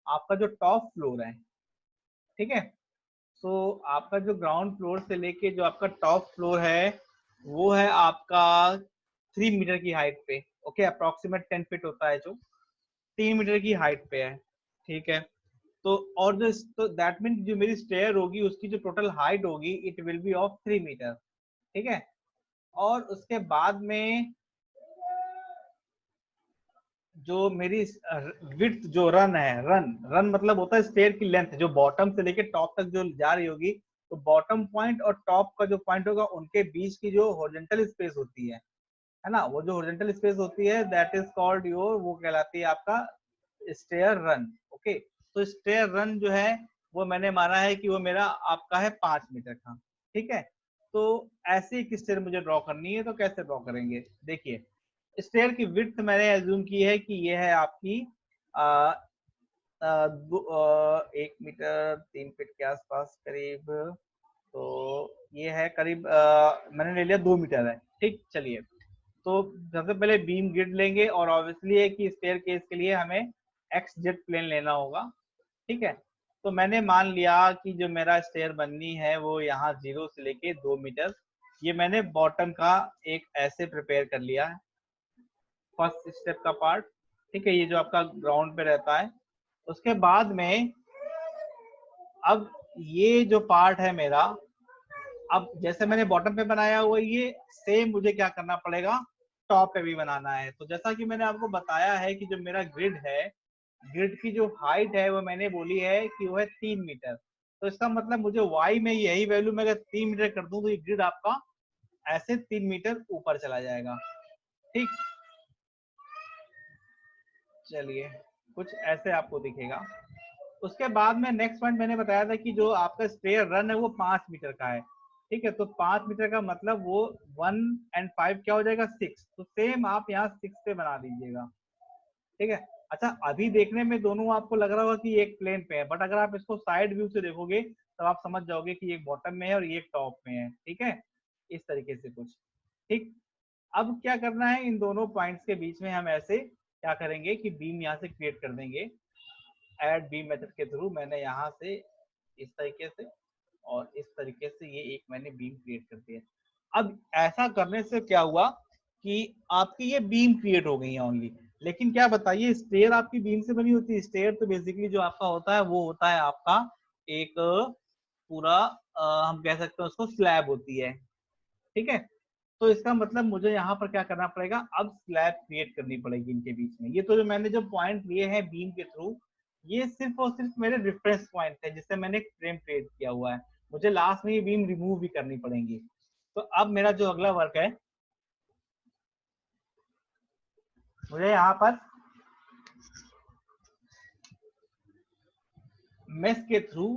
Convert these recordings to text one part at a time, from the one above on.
आपका जो top floor है, ठीक है। तो आपका जो ग्राउंड फ्लोर से लेके जो आपका टॉप फ्लोर है वो है आपका 3 मीटर की हाइट पे, ओके, अप्रोक्सीमेट 10 फीट होता है जो 3 मीटर की हाइट पे है, ठीक है। तो और जो तो दैट मीन जो मेरी स्टेयर होगी उसकी जो टोटल हाइट होगी it will be of 3 metre, ठीक है। और उसके बाद में जो मेरी विड्थ जो रन है, रन रन मतलब होता है स्टेयर की लेंथ जो बॉटम से लेके टॉप तक जो जा रही होगी, तो बॉटम पॉइंट और टॉप का जो पॉइंट होगा उनके बीच की जो हॉरिजॉन्टल स्पेस होती है ना, वो जो हॉरिजॉन्टल स्पेस होती है दैट इज कॉल्ड योर, वो कहलाती है आपका स्टेयर रन, ओके। तो स्टेयर रन जो है वो मैंने माना है कि वो मेरा आपका है 5 मीटर का, ठीक है। तो ऐसे एक स्टेयर मुझे ड्रॉ करनी है, तो कैसे ड्रॉ करेंगे, देखिए स्टेयर की विड्थ मैंने एज्यूम की है कि ये है आपकी 1 मीटर 3 फीट के आसपास करीब, तो ये है करीब मैंने ले लिया 2 मीटर है, ठीक। चलिए, तो सबसे पहले बीम ग्रिड लेंगे और ऑब्वियसली है कि स्टेयर केस के लिए हमें एक्स जेड प्लेन लेना होगा, ठीक है। तो मैंने मान लिया कि जो मेरा स्टेयर बननी है वो यहाँ 0 से लेके 2 मीटर, ये मैंने बॉटम का एक ऐसे प्रिपेयर कर लिया है, फर्स्ट स्टेप का पार्ट, ठीक है, ये जो आपका ग्राउंड पे रहता है। उसके बाद में अब ये जो पार्ट है मेरा, अब जैसे मैंने बॉटम पे बनाया हुआ ये सेम मुझे क्या करना पड़ेगा, टॉप पे भी बनाना है। तो जैसा कि मैंने आपको बताया है कि जो मेरा ग्रिड है, ग्रिड की जो हाइट है वो मैंने बोली है कि वो है 3 मीटर। तो इसका मतलब मुझे वाई में यही वैल्यू मैं अगर 3 मीटर कर दूं तो ये ग्रिड आपका ऐसे 3 मीटर ऊपर चला जाएगा, ठीक। चलिए, कुछ ऐसे आपको दिखेगा। उसके बाद में नेक्स्ट पॉइंट मैंने बताया था कि जो आपका स्टेयर रन है वो 5 मीटर का है, ठीक है। तो 5 मीटर का मतलब वो 1 और 5 क्या हो जाएगा, 6। तो सेम आप यहाँ 6 पे बना दीजिएगा, ठीक है। अच्छा, अभी देखने में दोनों आपको लग रहा होगा कि एक प्लेन पे है, बट अगर आप इसको साइड व्यू से देखोगे तो आप समझ जाओगे कि एक बॉटम में है और एक टॉप में है, ठीक है। इस तरीके से कुछ, ठीक। अब क्या करना है, इन दोनों पॉइंट्स के बीच में हम ऐसे क्या करेंगे कि बीम यहाँ से क्रिएट कर देंगे। ऐड बीम मेथड के थ्रू मैंने यहाँ से इस तरीके से और इस तरीके से ये एक मैंने बीम क्रिएट कर दिया। अब ऐसा करने से क्या हुआ कि आपकी ये बीम क्रिएट हो गई है ओनली, लेकिन क्या बताइए स्टेयर आपकी बीम से बनी होती है। स्टेयर तो बेसिकली जो आपका होता है वो होता है आपका एक पूरा हम कह सकते हैं उसको स्लैब होती है, ठीक है। तो इसका मतलब मुझे यहाँ पर क्या करना पड़ेगा, अब स्लैब क्रिएट करनी पड़ेगी इनके बीच में। ये तो जो मैंने जो पॉइंट लिए हैं बीम के थ्रू, ये सिर्फ और सिर्फ मेरे रेफरेंस पॉइंट है जिससे मैंने एक फ्रेम क्रिएट किया हुआ है। मुझे लास्ट में ये बीम रिमूव भी करनी पड़ेंगी। तो अब मेरा जो अगला वर्क है, मुझे यहाँ पर मेश के थ्रू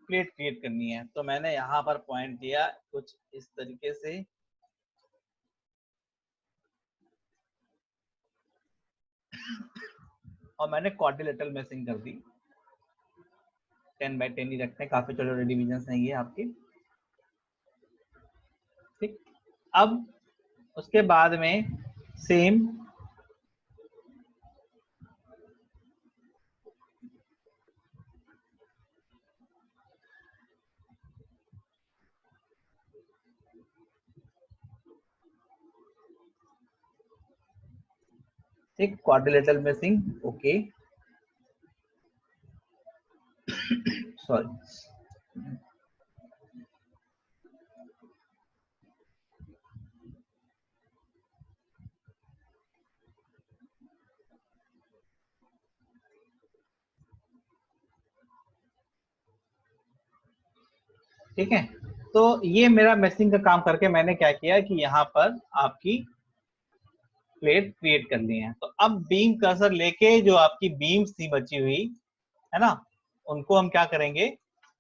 प्लेट क्रिएट करनी है। तो मैंने यहाँ पर पॉइंट दिया कुछ इस तरीके से, और मैंने क्वाड्रिलेटरल मेशिंग कर दी। 10x10 ही रखते हैं, काफी छोटे छोटे डिविजन हैं ये आपके, ठीक। अब उसके बाद में सेम एक क्वाड्रिलेटरल मेशिंग, ओके, सॉरी। ठीक है, तो ये मेरा मेशिंग का काम करके मैंने क्या किया कि यहाँ पर आपकी प्लेट क्रिएट कर ली है। तो अब बीम कर्सर लेके जो आपकी बीम्स थी बची हुई है ना, उनको हम क्या करेंगे,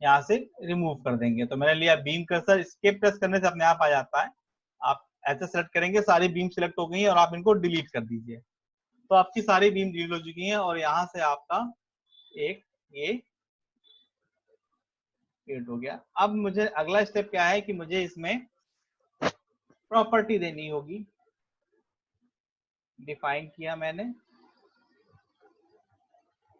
यहाँ से रिमूव कर देंगे। तो मैंने लिया बीम कर्सर, एस्केप प्रेस करने से अपने आप आ जाता है। आप ऐसे सेलेक्ट करेंगे, सारी बीम सिलेक्ट हो गई है और आप इनको डिलीट कर दीजिए। तो आपकी सारी बीम डिलीट हो चुकी है और यहाँ से आपका एक ये क्रिएट हो गया। अब मुझे अगला स्टेप क्या है कि मुझे इसमें प्रॉपर्टी देनी होगी। डिफाइन किया मैंने,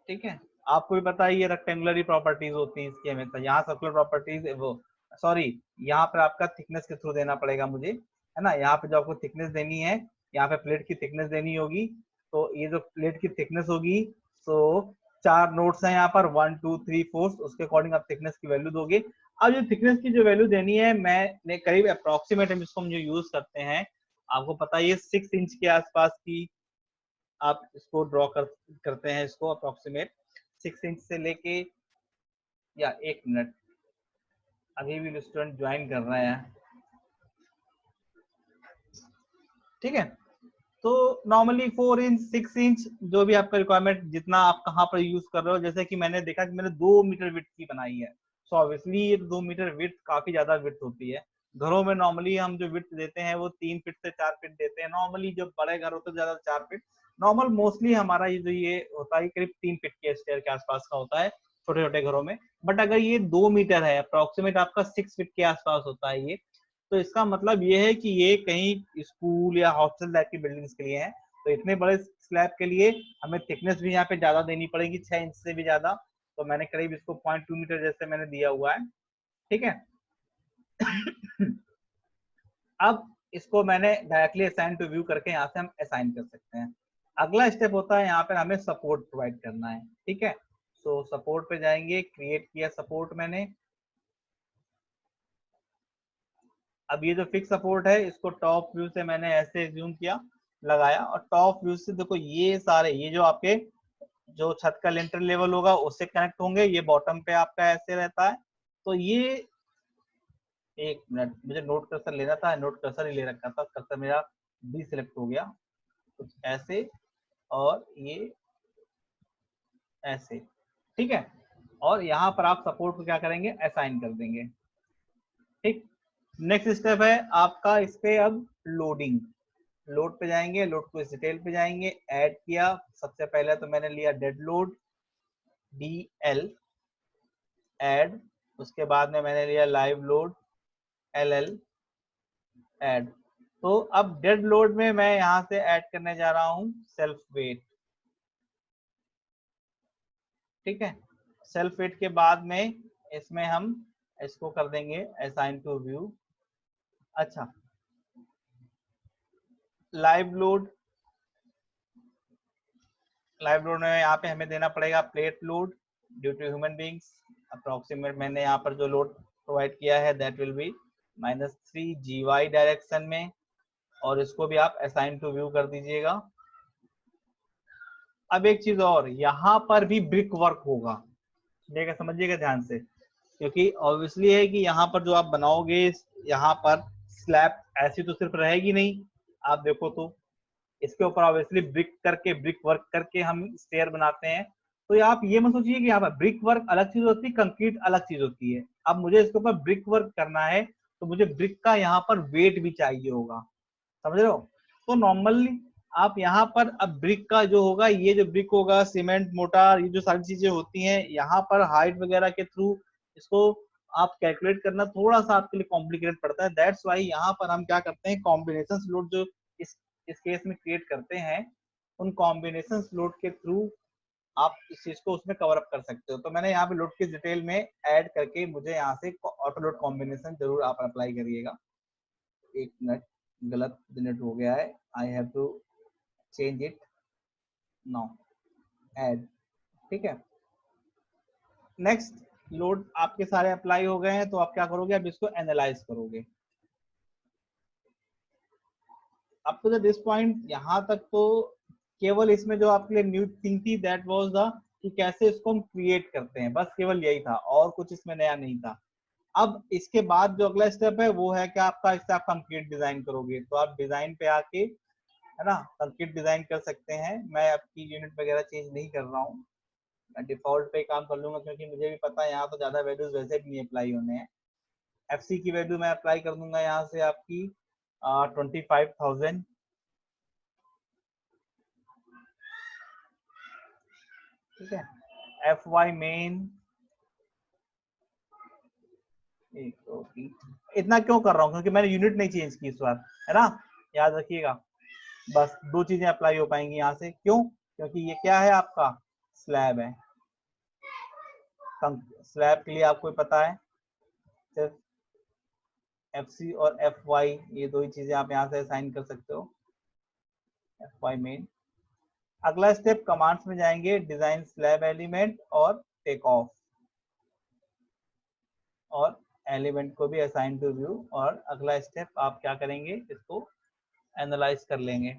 ठीक है। आपको भी पता है ये रेक्टेंगुलर प्रॉपर्टीज होती हैं इसकी हमेशा। यहाँ सर्कुलर प्रॉपर्टीज वो सॉरी, यहाँ पर आपका थिकनेस के थ्रू देना पड़ेगा मुझे, है ना। यहाँ पे जो आपको थिकनेस देनी है, यहाँ पे प्लेट की थिकनेस देनी होगी। तो ये जो प्लेट की थिकनेस होगी, तो 4 नोड्स हैं यहाँ पर, 1 2 3 4, उसके अकॉर्डिंग आप थिकनेस की वैल्यू दोगे। अब जो थिकनेस की जो वैल्यू देनी है, मैंने करीब अप्रोक्सीमेट हम इसको हम जो यूज करते हैं, आपको पता है ये 6 इंच के आसपास की आप इसको ड्रॉ करते हैं इसको अप्रोक्सीमेट 6 इंच से लेके, या 1 मिनट, अभी भी स्टूडेंट ज्वाइन कर रहे हैं, ठीक है। तो नॉर्मली 4 इंच 6 इंच जो भी आपका रिक्वायरमेंट, जितना आप कहाँ पर यूज कर रहे हो। जैसे कि मैंने देखा कि मैंने 2 मीटर विड्थ की बनाई है, सो ऑब्वियसली ये 2 मीटर विड्थ काफी ज्यादा विड्थ होती है। घरों में नॉर्मली हम जो विड्थ देते हैं वो 3 फीट से 4 फीट देते हैं नॉर्मली। जो बड़े घर होते हैं ज्यादा 4 फीट नॉर्मल, मोस्टली हमारा ये जो ये होता है करीब 3 फीट के स्टेयर के आसपास का होता है छोटे छोटे घरों में। बट अगर ये 2 मीटर है, अप्रोक्सीमेट आपका 6 फीट के आसपास होता है ये, तो इसका मतलब ये है कि ये कहीं स्कूल या हॉस्टल टाइप की बिल्डिंग्स के लिए है। तो इतने बड़े स्लैब के लिए हमें थिकनेस भी यहाँ पे ज्यादा देनी पड़ेगी, 6 इंच से भी ज्यादा। तो मैंने करीब इसको 0.2 मीटर जैसे मैंने दिया हुआ है, ठीक है। अब इसको मैंने डायरेक्टली असाइन टू व्यू करके यहाँ से हम असाइन कर सकते हैं। अगला स्टेप होता है यहाँ पर हमें सपोर्ट प्रोवाइड करना है, ठीक है। तो सपोर्ट पे जाएंगे, क्रिएट किया सपोर्ट मैंने। अब ये जो फिक्स सपोर्ट है इसको टॉप व्यू से मैंने ऐसे जूम किया, लगाया, और टॉप व्यू से देखो ये सारे, ये जो आपके जो छत का लिंटर लेवल होगा उससे कनेक्ट होंगे, ये बॉटम पे आपका ऐसे रहता है। तो ये 1 मिनट, मुझे नोट कर्सर लेना था, नोट कर्सर ही ले रखा था, कर्सर मेरा डी सिलेक्ट हो गया, कुछ ऐसे, और ये ऐसे, ठीक है। और यहाँ पर आप सपोर्ट को क्या करेंगे, असाइन कर देंगे, ठीक। नेक्स्ट स्टेप है आपका इस पे अब लोडिंग। लोड पे जाएंगे, लोड को इस डिटेल पे जाएंगे, ऐड किया। सबसे पहले तो मैंने लिया डेड लोड DL ऐड, उसके बाद में मैंने लिया लाइव लोड LL ऐड। तो अब डेड लोड में मैं यहां से ऐड करने जा रहा हूं सेल्फ वेट, ठीक है। सेल्फ वेट के बाद में इसमें हम इसको कर देंगे असाइन टू व्यू। अच्छा, लाइव लोड, लाइव लोड में यहाँ पे हमें देना पड़ेगा plate load due to human beings. Approximate मैंने यहाँ पर जो लोड प्रोवाइड किया है that will be -3 GY direction में, और इसको भी आप असाइन टू व्यू कर दीजिएगा। अब एक चीज और, यहाँ पर भी ब्रिक वर्क होगा, देखिए समझिएगा ध्यान से, क्योंकि ऑब्वियसली है कि यहाँ पर जो आप बनाओगे, यहाँ पर स्लैब ऐसी तो सिर्फ रहेगी नहीं। आप देखो तो इसके ऊपर ऑब्वियसली ब्रिक वर्क करके हम स्टेयर बनाते हैं। तो आप ये मत सोचिए कि यहाँ पर ब्रिक वर्क अलग चीज होती है, कंक्रीट अलग चीज होती है। अब मुझे इसके ऊपर ब्रिक वर्क करना है, तो मुझे ब्रिक का यहाँ पर वेट भी चाहिए होगा, समझ रहे हो। तो नॉर्मली आप यहाँ पर अब ब्रिक का जो होगा, ये जो ब्रिक होगा, सीमेंट मोटार, ये जो सारी चीजें होती हैं, यहाँ पर हाइट वगैरह के थ्रू इसको आप कैलकुलेट करना थोड़ा सा आपके लिए कॉम्प्लिकेटेड पड़ता है। दैट्स वाई यहाँ पर हम क्या करते हैं, कॉम्बिनेशन लोड जो इस केस में क्रिएट करते हैं, उन कॉम्बिनेशन लोड के थ्रू आप इस चीज को उसमें कवर अप कर सकते हो। तो मैंने यहाँ पे लोड की डिटेल में ऐड करके, मुझे यहाँ से ऑटो लोड कॉम्बिनेशन जरूर आप अप्लाई करिएगा। 1 मिनट, गलत जनरेट हो गया है, I have to change it now, add, ठीक है। नेक्स्ट, लोड आपके सारे अप्लाई हो गए हैं, तो आप क्या करोगे, अब इसको एनालाइज करोगे। अब तो दिस पॉइंट यहाँ तक तो केवल इसमें जो आपके लिए न्यू थिंग थी दैट वाज द कि कैसे इसको हम क्रिएट करते हैं, बस केवल यही था, और कुछ इसमें नया नहीं था। अब इसके बाद जो अगला स्टेप है वो है कि आपका इससे आप कंक्रीट डिजाइन करोगे। तो आप डिजाइन पे आके, है ना, कंक्रीट डिजाइन कर सकते हैं। मैं आपकी यूनिट वगैरह चेंज नहीं कर रहा हूँ, मैं डिफॉल्ट पे काम कर लूंगा, क्योंकि मुझे भी पता है यहाँ तो ज्यादा वैल्यूज वैसे भी नहीं अप्लाई होने हैं। FC की वैल्यू मैं अप्लाई कर दूंगा यहाँ से आपकी 25,000, ठीक है। FY मेन, इतना क्यों कर रहा हूँ, क्योंकि मैंने यूनिट नहीं चेंज की इस बार, है ना, याद रखिएगा। बस 2 चीजें अप्लाई हो पाएंगी यहाँ से, क्यों, क्योंकि ये क्या है, आपका स्लैब है, स्लैब के लिए आपको पता है सिर्फ FC और FY, ये दो ही चीजें आप यहाँ से असाइन कर सकते हो, FY मेन। अगला स्टेप कमांड्स में जाएंगे, डिजाइन स्लैब एलिमेंट और टेक ऑफ, और एलिमेंट को भी असाइन टू व्यू, और अगला स्टेप आप क्या करेंगे, इसको एनालाइज कर लेंगे।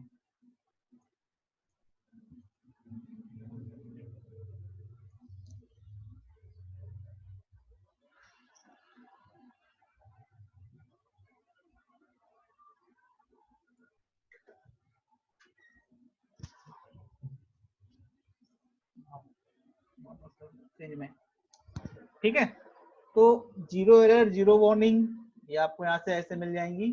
ठीक है, तो जीरो एरर, जीरो वार्निंग, ये आपको यहाँ से ऐसे मिल जाएंगी।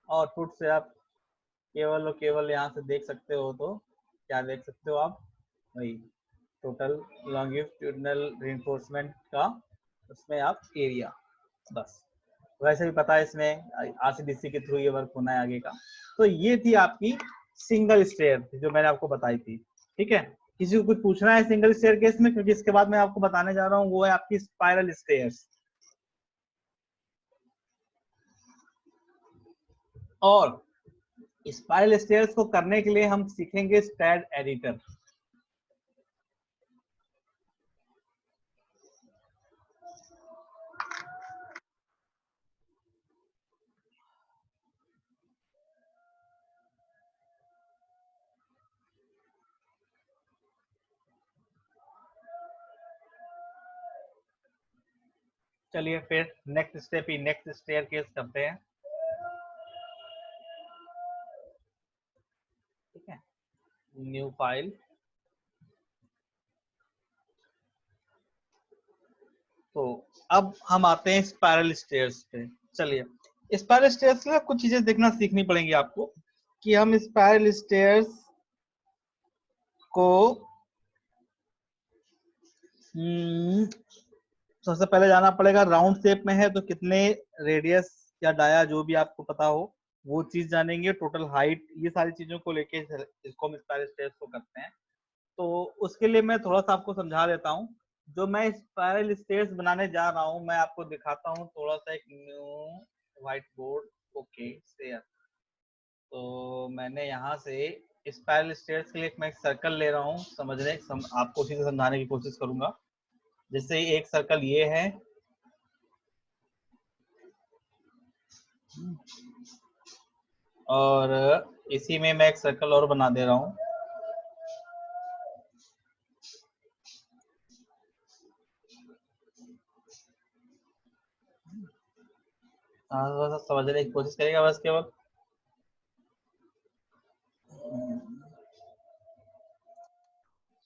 आउटपुट से आप केवल और केवल यहाँ से देख सकते हो, तो क्या देख सकते हो आप, वही टोटल लॉन्गिट्यूडिनल रिइंफोर्समेंट का, उसमें आप एरिया, बस। वैसे भी पता है इसमें RCDC के थ्रू ये वर्क होना है आगे का। तो ये थी आपकी सिंगल स्टेयर जो मैंने आपको बताई थी। ठीक है, किसी को कुछ पूछना है सिंगल स्टेयर केस में, क्योंकि इसके बाद मैं आपको बताने जा रहा हूँ वो है आपकी स्पाइरल स्टेयर्स। और स्पाइरल स्टेयर्स को करने के लिए हम सीखेंगे स्टैड एडिटर। चलिए फिर नेक्स्ट स्टेप ही नेक्स्ट स्टेयर केस करते हैं। ठीक है, न्यू फाइल। तो अब हम आते हैं स्पाइरल स्टेयर्स पे। चलिए, स्पाइरल स्टेयर्स में कुछ चीजें देखना सीखनी पड़ेंगी आपको, कि हम स्पाइरल स्टेयर्स को सबसे पहले जाना पड़ेगा, राउंड शेप में है तो कितने रेडियस या डाया जो भी आपको पता हो वो चीज जानेंगे, टोटल हाइट, ये सारी चीजों को लेके इसको हम स्पाइरल स्टेयर्स को करते हैं। तो उसके लिए मैं थोड़ा सा आपको समझा देता हूँ। जो मैं स्पाइरल स्टेयर्स बनाने जा रहा हूँ, मैं आपको दिखाता हूँ थोड़ा सा, एक new white board. Okay share. तो मैंने यहाँ से स्पाइरल स्टेयर्स के लिए मैं एक सर्कल ले रहा हूँ, आपको उसी से समझाने की कोशिश करूंगा। जैसे एक सर्कल ये है, और इसी में मैं एक सर्कल और बना दे रहा हूँ। समझने की कोशिश करेगा बस केवल।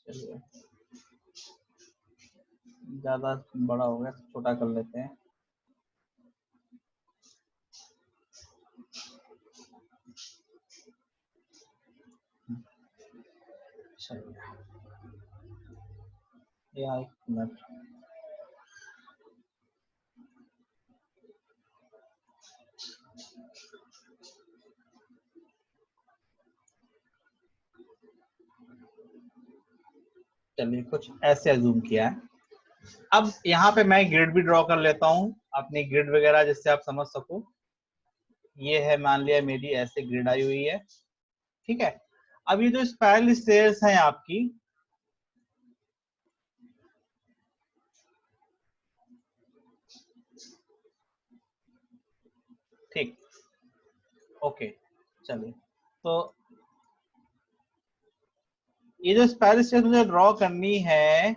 चलिए, ज्यादा बड़ा हो गया, छोटा कर लेते हैं। या एक मिनट, चलिए कुछ ऐसे अजूम किया है। अब यहाँ पे मैं ग्रिड भी ड्रॉ कर लेता हूँ, अपनी ग्रिड वगैरह, जिससे आप समझ सको। ये है, मान लिया मेरी ऐसे ग्रिड आई हुई है। ठीक है, अब ये जो स्पाइरल स्टेयर्स हैं आपकी, ठीक, ओके। चलिए, तो ये जो स्पाइरल स्टेयर्स मुझे ड्रॉ करनी है,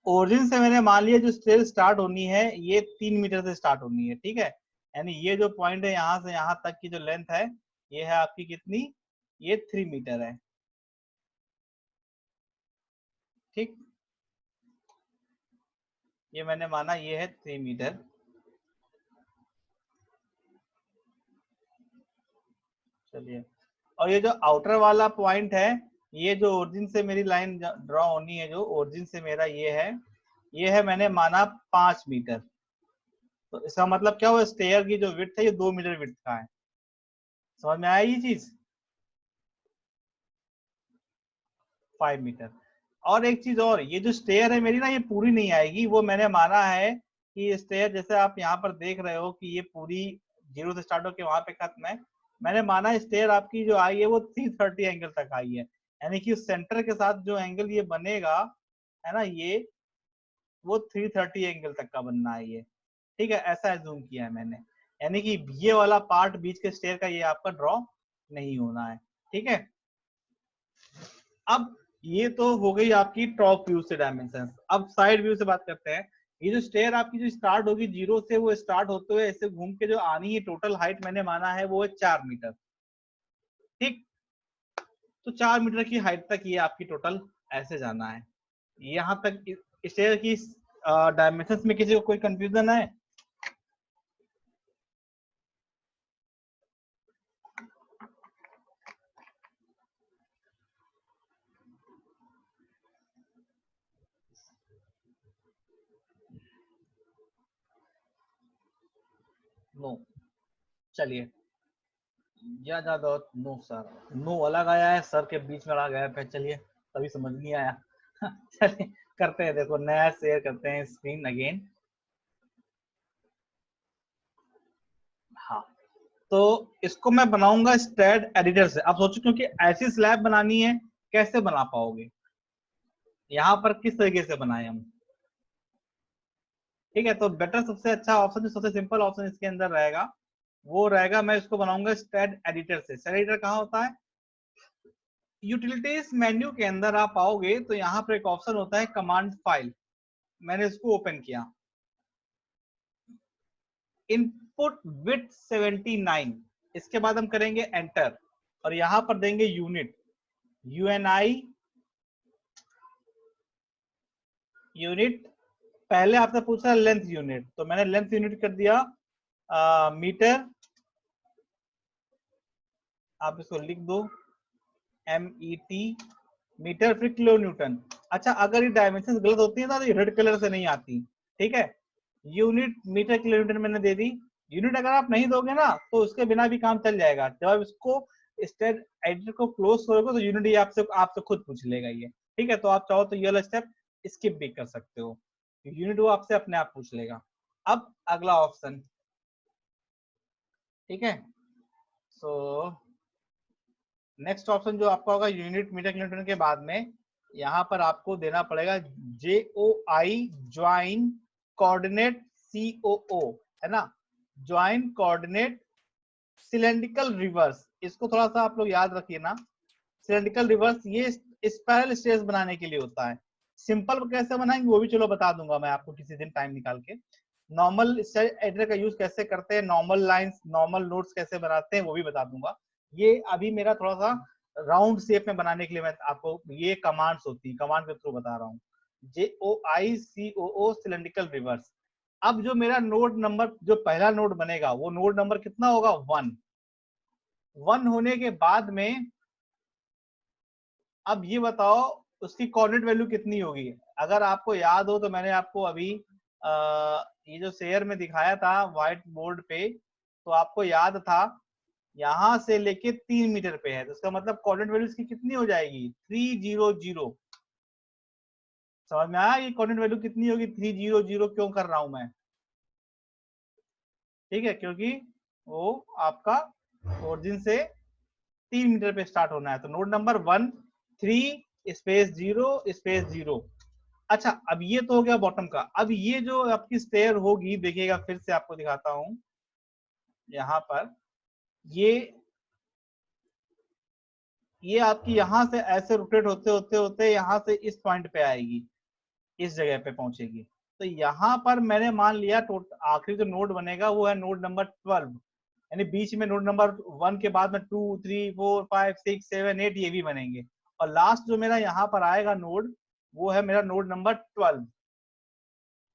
ओरिजिन से मैंने मान लिया जो स्टेयर स्टार्ट होनी है ये 3 मीटर से स्टार्ट होनी है। ठीक है, यानी ये जो पॉइंट है यहाँ से यहाँ तक की जो लेंथ है, ये है आपकी कितनी, ये 3 मीटर है। ठीक, ये मैंने माना ये है 3 मीटर। चलिए, और ये जो आउटर वाला पॉइंट है, ये जो ओरिजिन से मेरी लाइन ड्रॉ होनी है, जो ओरिजिन से मेरा ये है मैंने माना 5 मीटर। तो इसका मतलब क्या हुआ, स्टेयर की जो विड्थ है ये 2 मीटर विड्थ का है। समझ में आया ये चीज? 5 मीटर। और एक चीज और, ये जो स्टेयर है मेरी ना, ये पूरी नहीं आएगी। वो मैंने माना है कि स्टेयर जैसे आप यहाँ पर देख रहे हो कि ये पूरी 0 से स्टार्ट होकर वहां पे खत्म है। मैंने माना स्टेयर आपकी जो आई है वो 330 एंगल तक आई है, यानी कि उस सेंटर के साथ जो एंगल ये बनेगा है ना, ये वो 330 एंगल तक का बनना है ये। ठीक है, ऐसा एज्यूम किया है मैंने, यानी कि ये वाला पार्ट बीच के स्टेयर का ये आपका ड्रॉ नहीं होना है। ठीक है, अब ये तो हो गई आपकी टॉप व्यू से डायमेंशन। अब साइड व्यू से बात करते हैं। ये जो स्टेयर आपकी जो स्टार्ट होगी 0 से, वो स्टार्ट होते हुए ऐसे घूम के जो आनी है, टोटल हाइट मैंने माना है वो है 4 मीटर। ठीक, तो 4 मीटर की हाइट तक ये आपकी टोटल ऐसे जाना है। यहाँ तक स्टेयर की डायमेंशन में किसी को कोई कंफ्यूजन है? नो। चलिए, ज्यादा नो सर, नो अलग आया है, सर के बीच में आ गया है। चलिए, तभी समझ नहीं आया। चलिए करते हैं, देखो नया शेयर करते हैं स्क्रीन अगेन। हाँ, तो इसको मैं बनाऊंगा स्टैड एडिटर से। आप सोचो, क्योंकि ऐसी स्लैब बनानी है, कैसे बना पाओगे, यहाँ पर किस तरीके से बनाए हम। ठीक है, तो बेटर सबसे अच्छा ऑप्शन, जो सबसे सिंपल ऑप्शन इसके अंदर रहेगा, वो रहेगा मैं इसको बनाऊंगा स्टैड एडिटर से। स्टैड एडिटर कहाँ होता है? यूटिलिटीज मेन्यू के अंदर आप आओगे तो यहाँ पर एक ऑप्शन होता है कमांड फाइल। मैंने इसको ओपन किया, इनपुट विथ 79, इसके बाद हम करेंगे एंटर, और यहाँ पर देंगे यूनिट, यूएनआई यूनिट। पहले आपसे पूछा लेंथ यूनिट, तो मैंने लेंथ यूनिट कर दिया मीटर। आप इसको लिख दो MET, मीटर फिर किलो न्यूटन। अच्छा, अगर ये डायमेंशन गलत होती है ना, तो ये रेड कलर से नहीं आती। ठीक है, यूनिट मीटर किलो न्यूटन मैंने दे दी। यूनिट अगर आप नहीं दोगे ना, तो उसके बिना भी काम चल जाएगा। जब आप इसको स्टेट एडिटर को क्लोज करोगे तो यूनिट ये आपसे खुद पूछ लेगा ये। ठीक है, तो आप चाहो तो ये वाला स्टेप स्किप भी कर सकते हो, यूनिट वो आपसे अपने आप पूछ लेगा। अब अगला ऑप्शन, ठीक है, सो नेक्स्ट ऑप्शन जो आपका होगा यूनिट मीटर किलोमीटर के बाद में, यहाँ पर आपको देना पड़ेगा JOI, ज्वाइन कोऑर्डिनेट COO, है ना, ज्वाइन कोऑर्डिनेट सिलेंड्रिकल रिवर्स। इसको थोड़ा सा आप लोग याद रखिए ना, सिलेंड्रिकल रिवर्स ये स्पाइरल स्टेयर्स बनाने के लिए होता है। सिंपल कैसे बनाएंगे वो भी चलो बता दूंगा मैं आपको किसी दिन टाइम निकाल के। नॉर्मल एडिटर का यूज कैसे करते हैं, नॉर्मल लाइंस नॉर्मल नोट्स कैसे बनाते हैं वो भी बता दूंगा। ये अभी मेरा थोड़ा सा राउंड शेप में बनाने के लिए मैं आपको ये कमांड्स होती है, कमांड के थ्रू बता रहा हूँ। JOI COO cylindrical reverse. अब जो मेरा नोड नंबर, जो पहला नोड बनेगा, वो नोड नंबर कितना होगा? 1। 1 होने के बाद में अब ये बताओ उसकी कोऑर्डिनेट वैल्यू कितनी होगी। अगर आपको याद हो तो मैंने आपको अभी ये जो शेयर में दिखाया था व्हाइट बोर्ड पे, तो आपको याद था यहां से लेके 3 मीटर पे है, तो इसका मतलब कोऑर्डिनेट वैल्यू इसकी कितनी हो जाएगी? 300। समझ में आया ये कोऑर्डिनेट वैल्यू कितनी होगी? 300 क्यों कर रहा हूं मैं? ठीक है, क्योंकि वो आपका ओरिजिन से 3 मीटर पे स्टार्ट होना है। तो नोड नंबर 1 3 स्पेस 0 स्पेस 0। अच्छा, अब ये तो हो गया बॉटम का। अब ये जो आपकी स्टेयर होगी, देखिएगा फिर से आपको दिखाता हूं, यहाँ पर ये ये आपकी यहाँ से ऐसे रोटेट होते होते होते यहाँ से इस पॉइंट पे आएगी, इस जगह पे पहुंचेगी। तो यहाँ पर मैंने मान लिया आखिरी जो नोड बनेगा वो है नोड नंबर 12, यानी बीच में नोड नंबर 1 के बाद में 2 3 4 5 6 7 8 ये भी बनेंगे, और लास्ट जो मेरा यहाँ पर आएगा नोड, वो है मेरा नोड नंबर 12।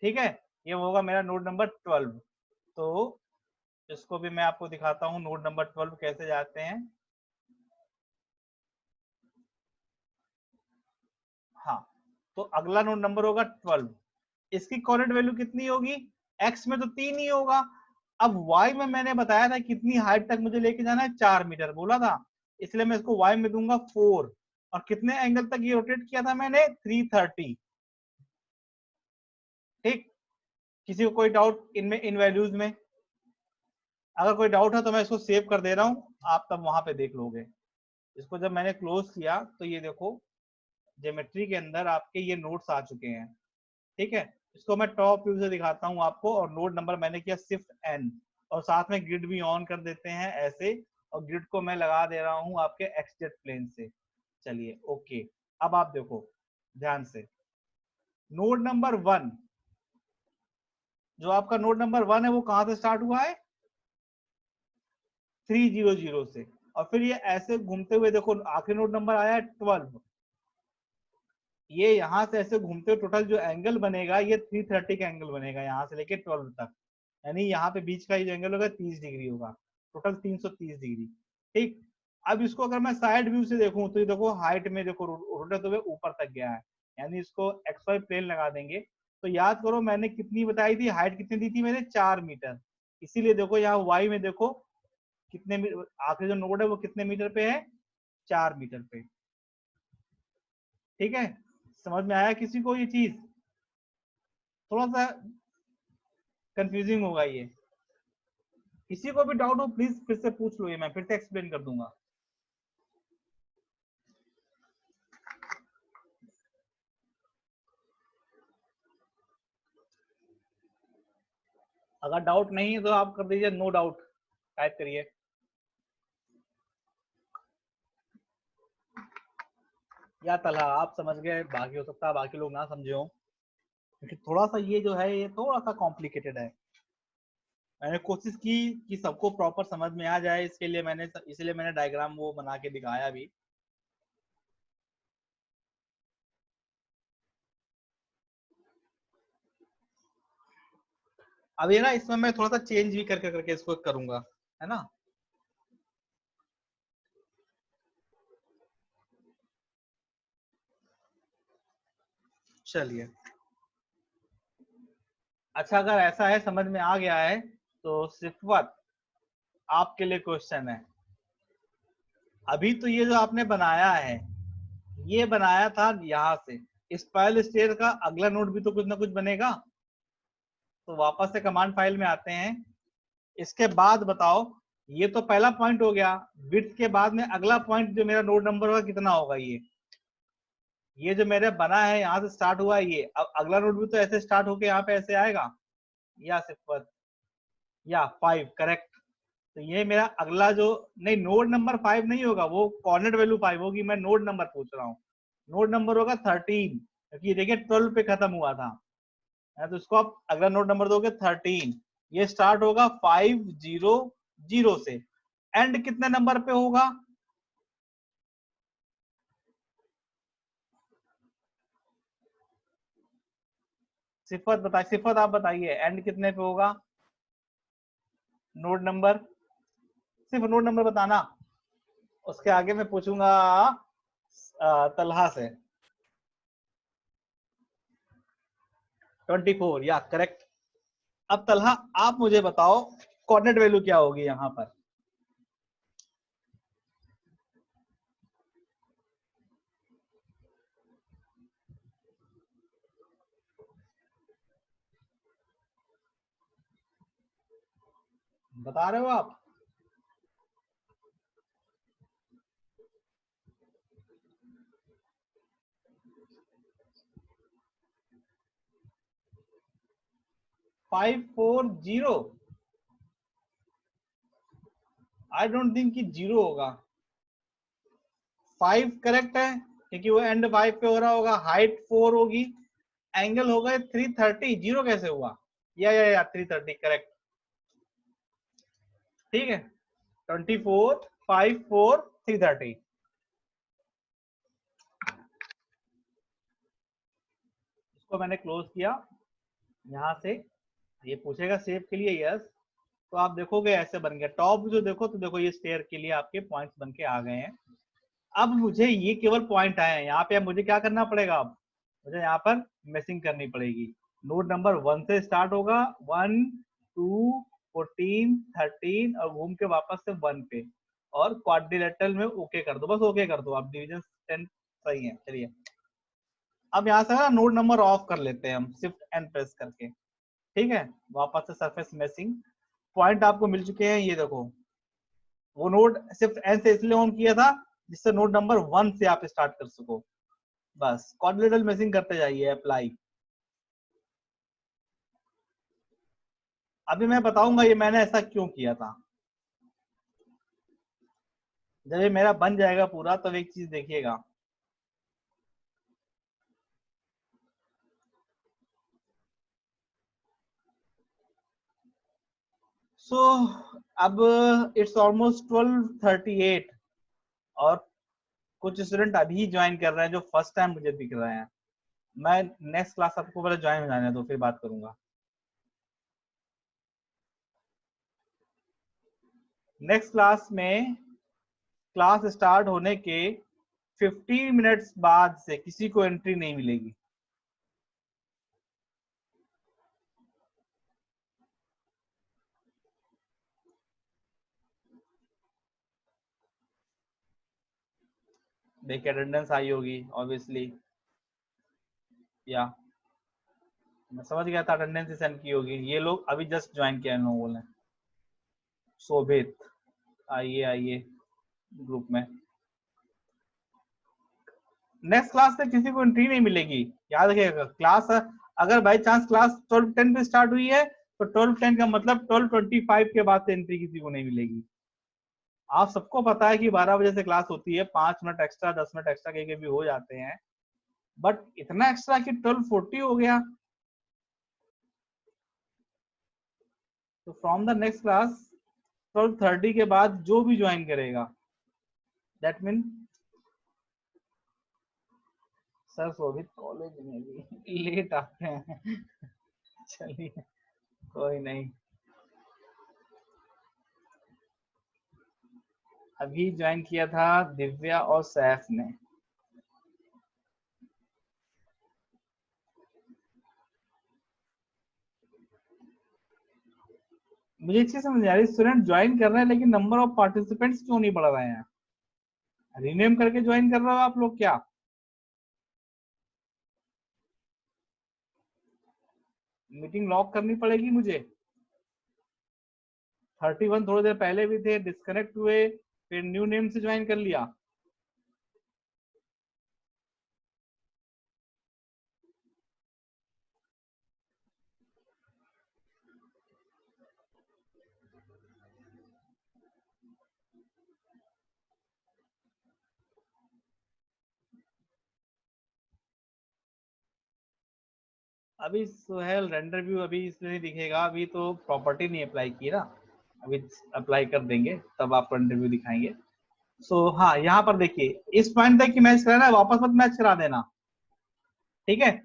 ठीक है, ये होगा मेरा नोड नंबर 12। तो इसको भी मैं आपको दिखाता हूँ नोड नंबर 12 कैसे जाते हैं। हाँ, तो अगला नोड नंबर होगा 12। इसकी कोऑर्डिनेट वैल्यू कितनी होगी? एक्स में तो 3 ही होगा। अब वाई में मैंने बताया था कितनी हाइट तक मुझे लेके जाना है, 4 मीटर बोला था, इसलिए मैं इसको वाई में दूंगा 4। और कितने एंगल तक ये रोटेट किया था मैंने? 330। ठीक, किसी को कोई डाउट इनमें, इन वैल्यूज में? अगर कोई डाउट है तो मैं इसको सेव कर दे रहा हूँ, आप तब वहां पे देख लोगे। इसको जब मैंने क्लोज किया तो ये देखो ज्योमेट्री के अंदर आपके ये नोट्स आ चुके हैं। ठीक है, इसको मैं टॉप व्यू से दिखाता हूँ आपको, और नोड नंबर मैंने किया शिफ्ट एन, और साथ में ग्रिड भी ऑन कर देते हैं ऐसे, और ग्रिड को मैं लगा दे रहा हूँ आपके एक्सजेट प्लेन से। चलिए ओके, अब आप देखो ध्यान से, नोड नंबर 1, जो आपका नोड नंबर 1 है वो कहां से स्टार्ट हुआ है? 300 से, और फिर ये ऐसे घूमते हुए देखो आखिरी नोड नंबर आया है 12। ये यहाँ से ऐसे घूमते हुए टोटल जो एंगल बनेगा ये 330 का एंगल बनेगा, यहाँ से लेके 12 तक, यानी यहाँ पे बीच का ये जो एंगल होगा 30 डिग्री होगा, टोटल 330 डिग्री। ठीक, अब इसको अगर मैं साइड व्यू से देखूं तो ये देखो हाइट में देखो रोटेट हुए ऊपर तक गया है, यानी इसको एक्स वाई प्लेन लगा देंगे। तो याद करो मैंने कितनी बताई थी, हाइट कितनी दी थी मैंने? 4 मीटर। इसीलिए देखो यहाँ वाई में देखो कितने, आखिरी जो नोड है वो कितने मीटर पे है? 4 मीटर पे। ठीक है, समझ में आया किसी को ये चीज? थोड़ा सा कंफ्यूजिंग होगा ये, किसी को भी डाउट हो प्लीज फिर से पूछ लो, ये मैं फिर से एक्सप्लेन कर दूंगा। अगर डाउट नहीं है तो आप कर दीजिए नो डाउट, टाइप करिए। या तला आप समझ गए, बाकी हो सकता है बाकी लोग ना समझे हो, क्योंकि थोड़ा सा ये जो है ये थोड़ा सा कॉम्प्लिकेटेड है। मैंने कोशिश की कि सबको प्रॉपर समझ में आ जाए, इसके लिए मैंने, इसलिए मैंने डायग्राम वो बना के दिखाया भी। अब ये ना इसमें मैं थोड़ा सा चेंज भी करके करके इसको करूंगा, है ना। चलिए, अच्छा अगर ऐसा है समझ में आ गया है तो सिफत आपके लिए क्वेश्चन है। अभी तो ये जो आपने बनाया है ये बनाया था यहाँ से, स्पाइरल स्टेयर का अगला नोड भी तो कुछ ना कुछ बनेगा। तो वापस से कमांड फाइल में आते हैं, इसके बाद बताओ, ये तो पहला पॉइंट हो गया, विड्थ के बाद में अगला पॉइंट जो मेरा नोड नंबर होगा कितना होगा? ये जो मेरे बना है यहाँ से स्टार्ट हुआ है ये, अब अगला नोड भी तो ऐसे स्टार्ट होके यहाँ पे ऐसे आएगा, या सिर्फ या 5 करेक्ट। तो ये मेरा अगला जो, नहीं नोड नंबर 5 नहीं होगा, वो कॉर्नर वैल्यू 5 होगी, मैं नोड नंबर पूछ रहा हूँ। नोड नंबर होगा 13, क्योंकि देखिए 12 पे खत्म हुआ था, तो इसको आप अगला नोड नंबर दोगे 13। ये स्टार्ट होगा 500 से, एंड कितने नंबर पे होगा? सिफत बताइए, सिफत आप बताइए एंड कितने पे होगा? नोड नंबर, सिर्फ नोड नंबर बताना, उसके आगे मैं पूछूंगा तलहा से। 24, या करेक्ट। अब तलहा आप मुझे बताओ कोऑर्डिनेट वैल्यू क्या होगी यहाँ पर? बता रहे हो आप? Five four zero, I don't think कि जीरो होगा। 5 करेक्ट है, क्योंकि वो एंड 5 पे हो रहा होगा, हाइट 4 होगी, एंगल होगा 330, जीरो कैसे हुआ? या 330 करेक्ट। ठीक है, 24, 5, 4, 330। इसको मैंने क्लोज किया यहाँ से, ये पूछेगा सेव के लिए यस, तो आप देखोगे ऐसे बन गया टॉप जो, देखो तो देखो ये स्टेयर के लिए आपके पॉइंट्स बन के आ गए हैं। अब मुझे ये केवल पॉइंट आए हैं यहाँ पे, अब मुझे क्या करना पड़ेगा, अब मुझे यहाँ पर मेसिंग करनी पड़ेगी। नोड नंबर 1 से स्टार्ट होगा, 1 2 14 13 और घूम के वापस से 1 पे, और क्वाड्रिलेटरल में ओके कर दो, बस ओके कर दो, अब डिवीजन 10 सही है। चलिए अब यहाँ से ना नोड नंबर ऑफ कर लेते हैं हम, शिफ्ट एन प्रेस करके, ठीक है। वापस से सरफेस मेसिंग पॉइंट आपको मिल चुके हैं, ये देखो। वो नोड शिफ्ट एन से इसलिए ऑन किया था जिससे नोड नंबर 1 से आप स्टार्ट कर सको। बस क्वाड्रिलेटरल मेसिंग करते जाइए, अप्लाई। अभी मैं बताऊंगा ये मैंने ऐसा क्यों किया था। जब ये मेरा बन जाएगा पूरा तब एक चीज देखिएगा। सो अब इट्स ऑलमोस्ट 12:38 और कुछ स्टूडेंट अभी ज्वाइन कर रहे हैं जो फर्स्ट टाइम मुझे दिख रहे हैं। मैं नेक्स्ट क्लास आपको पहले ज्वाइन हो जाने दो, फिर बात करूंगा। नेक्स्ट क्लास में क्लास स्टार्ट होने के 15 मिनट्स बाद से किसी को एंट्री नहीं मिलेगी। देखिए अटेंडेंस आई होगी ऑब्वियसली, या मैं समझ गया था अटेंडेंस सेंड की होगी। ये लोग अभी जस्ट ज्वाइन किया इन लोगों ने। शोभित, आइए आइए ग्रुप में। नेक्स्ट क्लास से किसी को एंट्री नहीं मिलेगी, याद रखिएगा। क्लास अगर बाई चांस क्लास 12:10 पे स्टार्ट हुई है तो 12:10 का मतलब 12:25 के बाद से एंट्री किसी को नहीं मिलेगी। आप सबको पता है कि 12 बजे से क्लास होती है, 5 मिनट एक्स्ट्रा 10 मिनट एक्स्ट्रा के भी हो जाते हैं, बट इतना एक्स्ट्रा कि 12:40 हो गया। तो फ्रॉम द नेक्स्ट क्लास 12:30 के बाद जो भी ज्वाइन करेगा, that mean sir Shobhit college में भी लेट आते हैं। चलिए कोई नहीं, अभी ज्वाइन किया था दिव्या और सैफ ने। मुझे एक चीज समझ आ रही, स्टूडेंट ज्वाइन कर रहे हैं लेकिन नंबर ऑफ पार्टिसिपेंट्स क्यों नहीं बढ़ रहे हैं? रीनेम करके ज्वाइन कर रहे हो आप लोग क्या? मीटिंग लॉक करनी पड़ेगी मुझे। 31 थोड़ी देर पहले भी थे, डिस्कनेक्ट हुए, फिर न्यू नेम से ज्वाइन कर लिया। अभी सुहेल रेंडर व्यू अभी इसलिए नहीं दिखेगा, अभी तो प्रॉपर्टी नहीं अप्लाई की ना, अभी अप्लाई कर देंगे तब आपको रेंडर व्यू दिखाएंगे। सो हाँ, यहाँ पर देखिए इस पॉइंट तक की मैच कराना है, वापस मत मैच करा देना, ठीक है।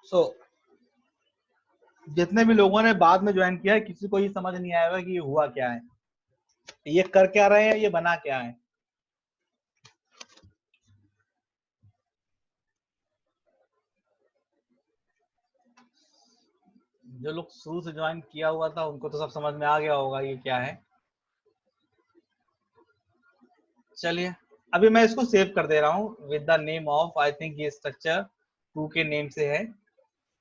सो जितने भी लोगों ने बाद में ज्वाइन किया है किसी को ये समझ नहीं आएगा कि ये हुआ क्या है, ये कर क्या रहे हैं, ये बना क्या है। जो लोग शुरू से ज्वाइन किया हुआ था उनको तो सब समझ में आ गया होगा ये क्या है। चलिए अभी मैं इसको सेव कर दे रहा हूँ with the name of, I think ये स्ट्रक्चर 2 के नेम से है,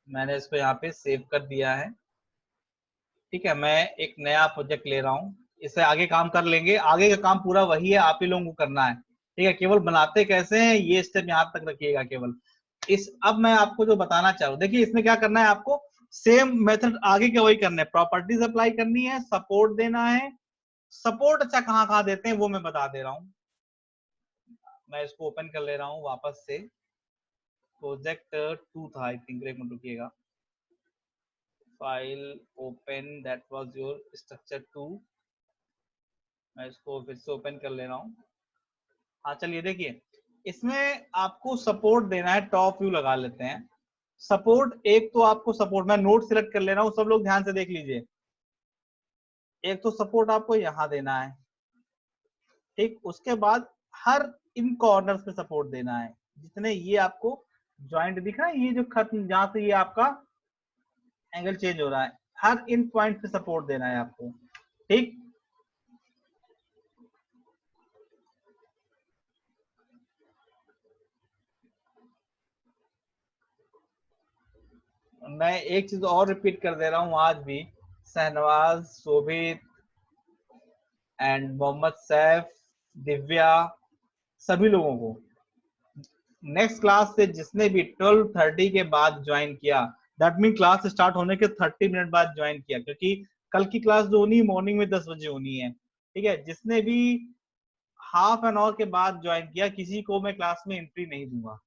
मैंने इसको यहाँ पे सेव कर दिया है। ठीक है, मैं एक नया प्रोजेक्ट ले रहा हूँ, इससे आगे काम कर लेंगे। आगे का काम पूरा वही है, आप ही लोगों को करना है, ठीक है। केवल बनाते कैसे हैं ये स्टेप यहाँ तक रखिएगा केवल। इस अब मैं आपको जो बताना चाह रहा हूँ, देखिए इसमें क्या करना है आपको, सेम मेथड आगे के वही करना है। प्रॉपर्टीज अप्लाई करनी है, सपोर्ट देना है। सपोर्ट अच्छा कहाँ कहाँ देते हैं वो मैं बता दे रहा हूँ। मैं इसको ओपन कर ले रहा हूँ वापस से। प्रोजेक्ट 2 था आई थिंक, एक मिनट रुकिएगा। File open, that was your structure 2। मैं इसको फिर से ओपन कर ले रहा हूँ। हाँ चलिए देखिए, इसमें आपको सपोर्ट देना है, टॉप व्यू लगा लेते हैं। सपोर्ट एक तो आपको सपोर्ट, मैं नोट सिलेक्ट कर ले रहा हूँ, सब लोग ध्यान से देख लीजिए। एक तो सपोर्ट आपको यहाँ देना है, ठीक। उसके बाद हर इन कॉर्नर्स पे सपोर्ट देना है, जितने ये आपको जॉइंट दिख रहा है, ये जो खत्म जहां से ये आपका एंगल चेंज हो रहा है, हर इन पॉइंट पे सपोर्ट देना है आपको, ठीक। मैं एक चीज और रिपीट कर दे रहा हूँ, आज भी शहनवाज, शोभित एंड मोहम्मद सैफ, दिव्या, सभी लोगों को नेक्स्ट क्लास से जिसने भी 12:30 के बाद ज्वाइन किया, दैट मीन क्लास स्टार्ट होने के 30 मिनट बाद ज्वाइन किया, क्योंकि कल की क्लास जो होनी है मॉर्निंग में 10 बजे होनी है, ठीक है। जिसने भी हाफ एन आवर के बाद ज्वाइन किया, किसी को मैं क्लास में एंट्री नहीं दूंगा।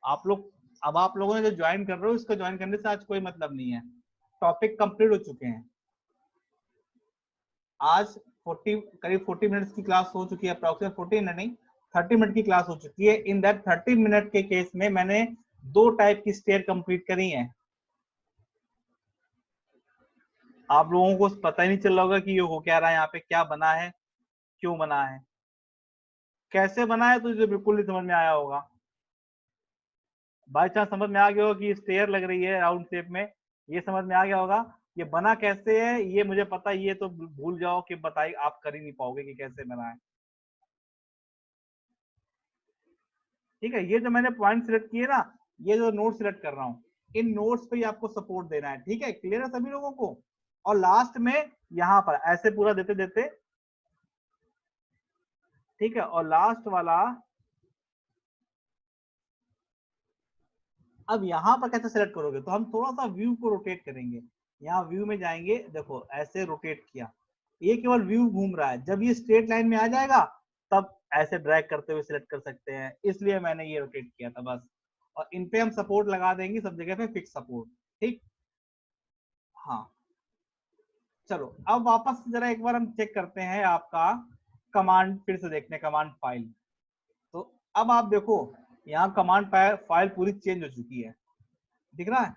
आप लोग, अब आप लोगों ने जो ज्वाइन कर रहे हो, इसको ज्वाइन करने से आज कोई मतलब नहीं है, टॉपिक कंप्लीट हो चुके हैं। आज 40 करीब 40 मिनट्स की क्लास हो चुकी है, अप्रोक्सीमेट 40 नहीं 30 मिनट की क्लास हो चुकी है। इन दैट 30 मिनट के केस में मैंने 2 टाइप की स्टेयर कंप्लीट करी है। आप लोगों को पता ही नहीं चल रहा होगा कि ये हो क्या रहा है, यहाँ पे क्या बना है, क्यों बना है, कैसे बना है, तो इसे बिल्कुल नहीं समझ में आया होगा। बाई चांस समझ में आ गया होगा कि स्टेयर लग रही है राउंड शेप में, ये समझ में आ गया होगा। ये बना कैसे है ये मुझे पता, ये तो भूल जाओ कि बताइए, आप कर ही नहीं पाओगे कि कैसे बना है, ठीक है। ये जो मैंने पॉइंट सिलेक्ट किए ना, ये जो नोट सिलेक्ट कर रहा हूँ, इन नोट्स पे ही आपको सपोर्ट देना है, ठीक है। क्लियर है सभी लोगों को? और लास्ट में यहाँ पर ऐसे पूरा देते देते, ठीक है। और लास्ट वाला, अब यहाँ पर कैसे सेलेक्ट करोगे, तो हम थोड़ा सा व्यू को रोटेट करेंगे। यहाँ व्यू में जाएंगे, देखो ऐसे रोटेट किया, ये केवल व्यू घूम रहा है। जब ये स्ट्रेट लाइन में आ जाएगा तब ऐसे ड्रैग करते हुए सिलेक्ट कर सकते हैं, इसलिए मैंने ये रोटेट किया था बस। और इन पे हम सपोर्ट लगा देंगे सब जगह पे, फिक्स सपोर्ट, ठीक। हाँ, चलो अब वापस जरा एक बार हम चेक करते हैं आपका कमांड, फिर से देखते हैं कमांड फाइल। तो अब आप देखो, यहाँ कमांड फाइल पूरी चेंज हो चुकी है, दिख रहा है।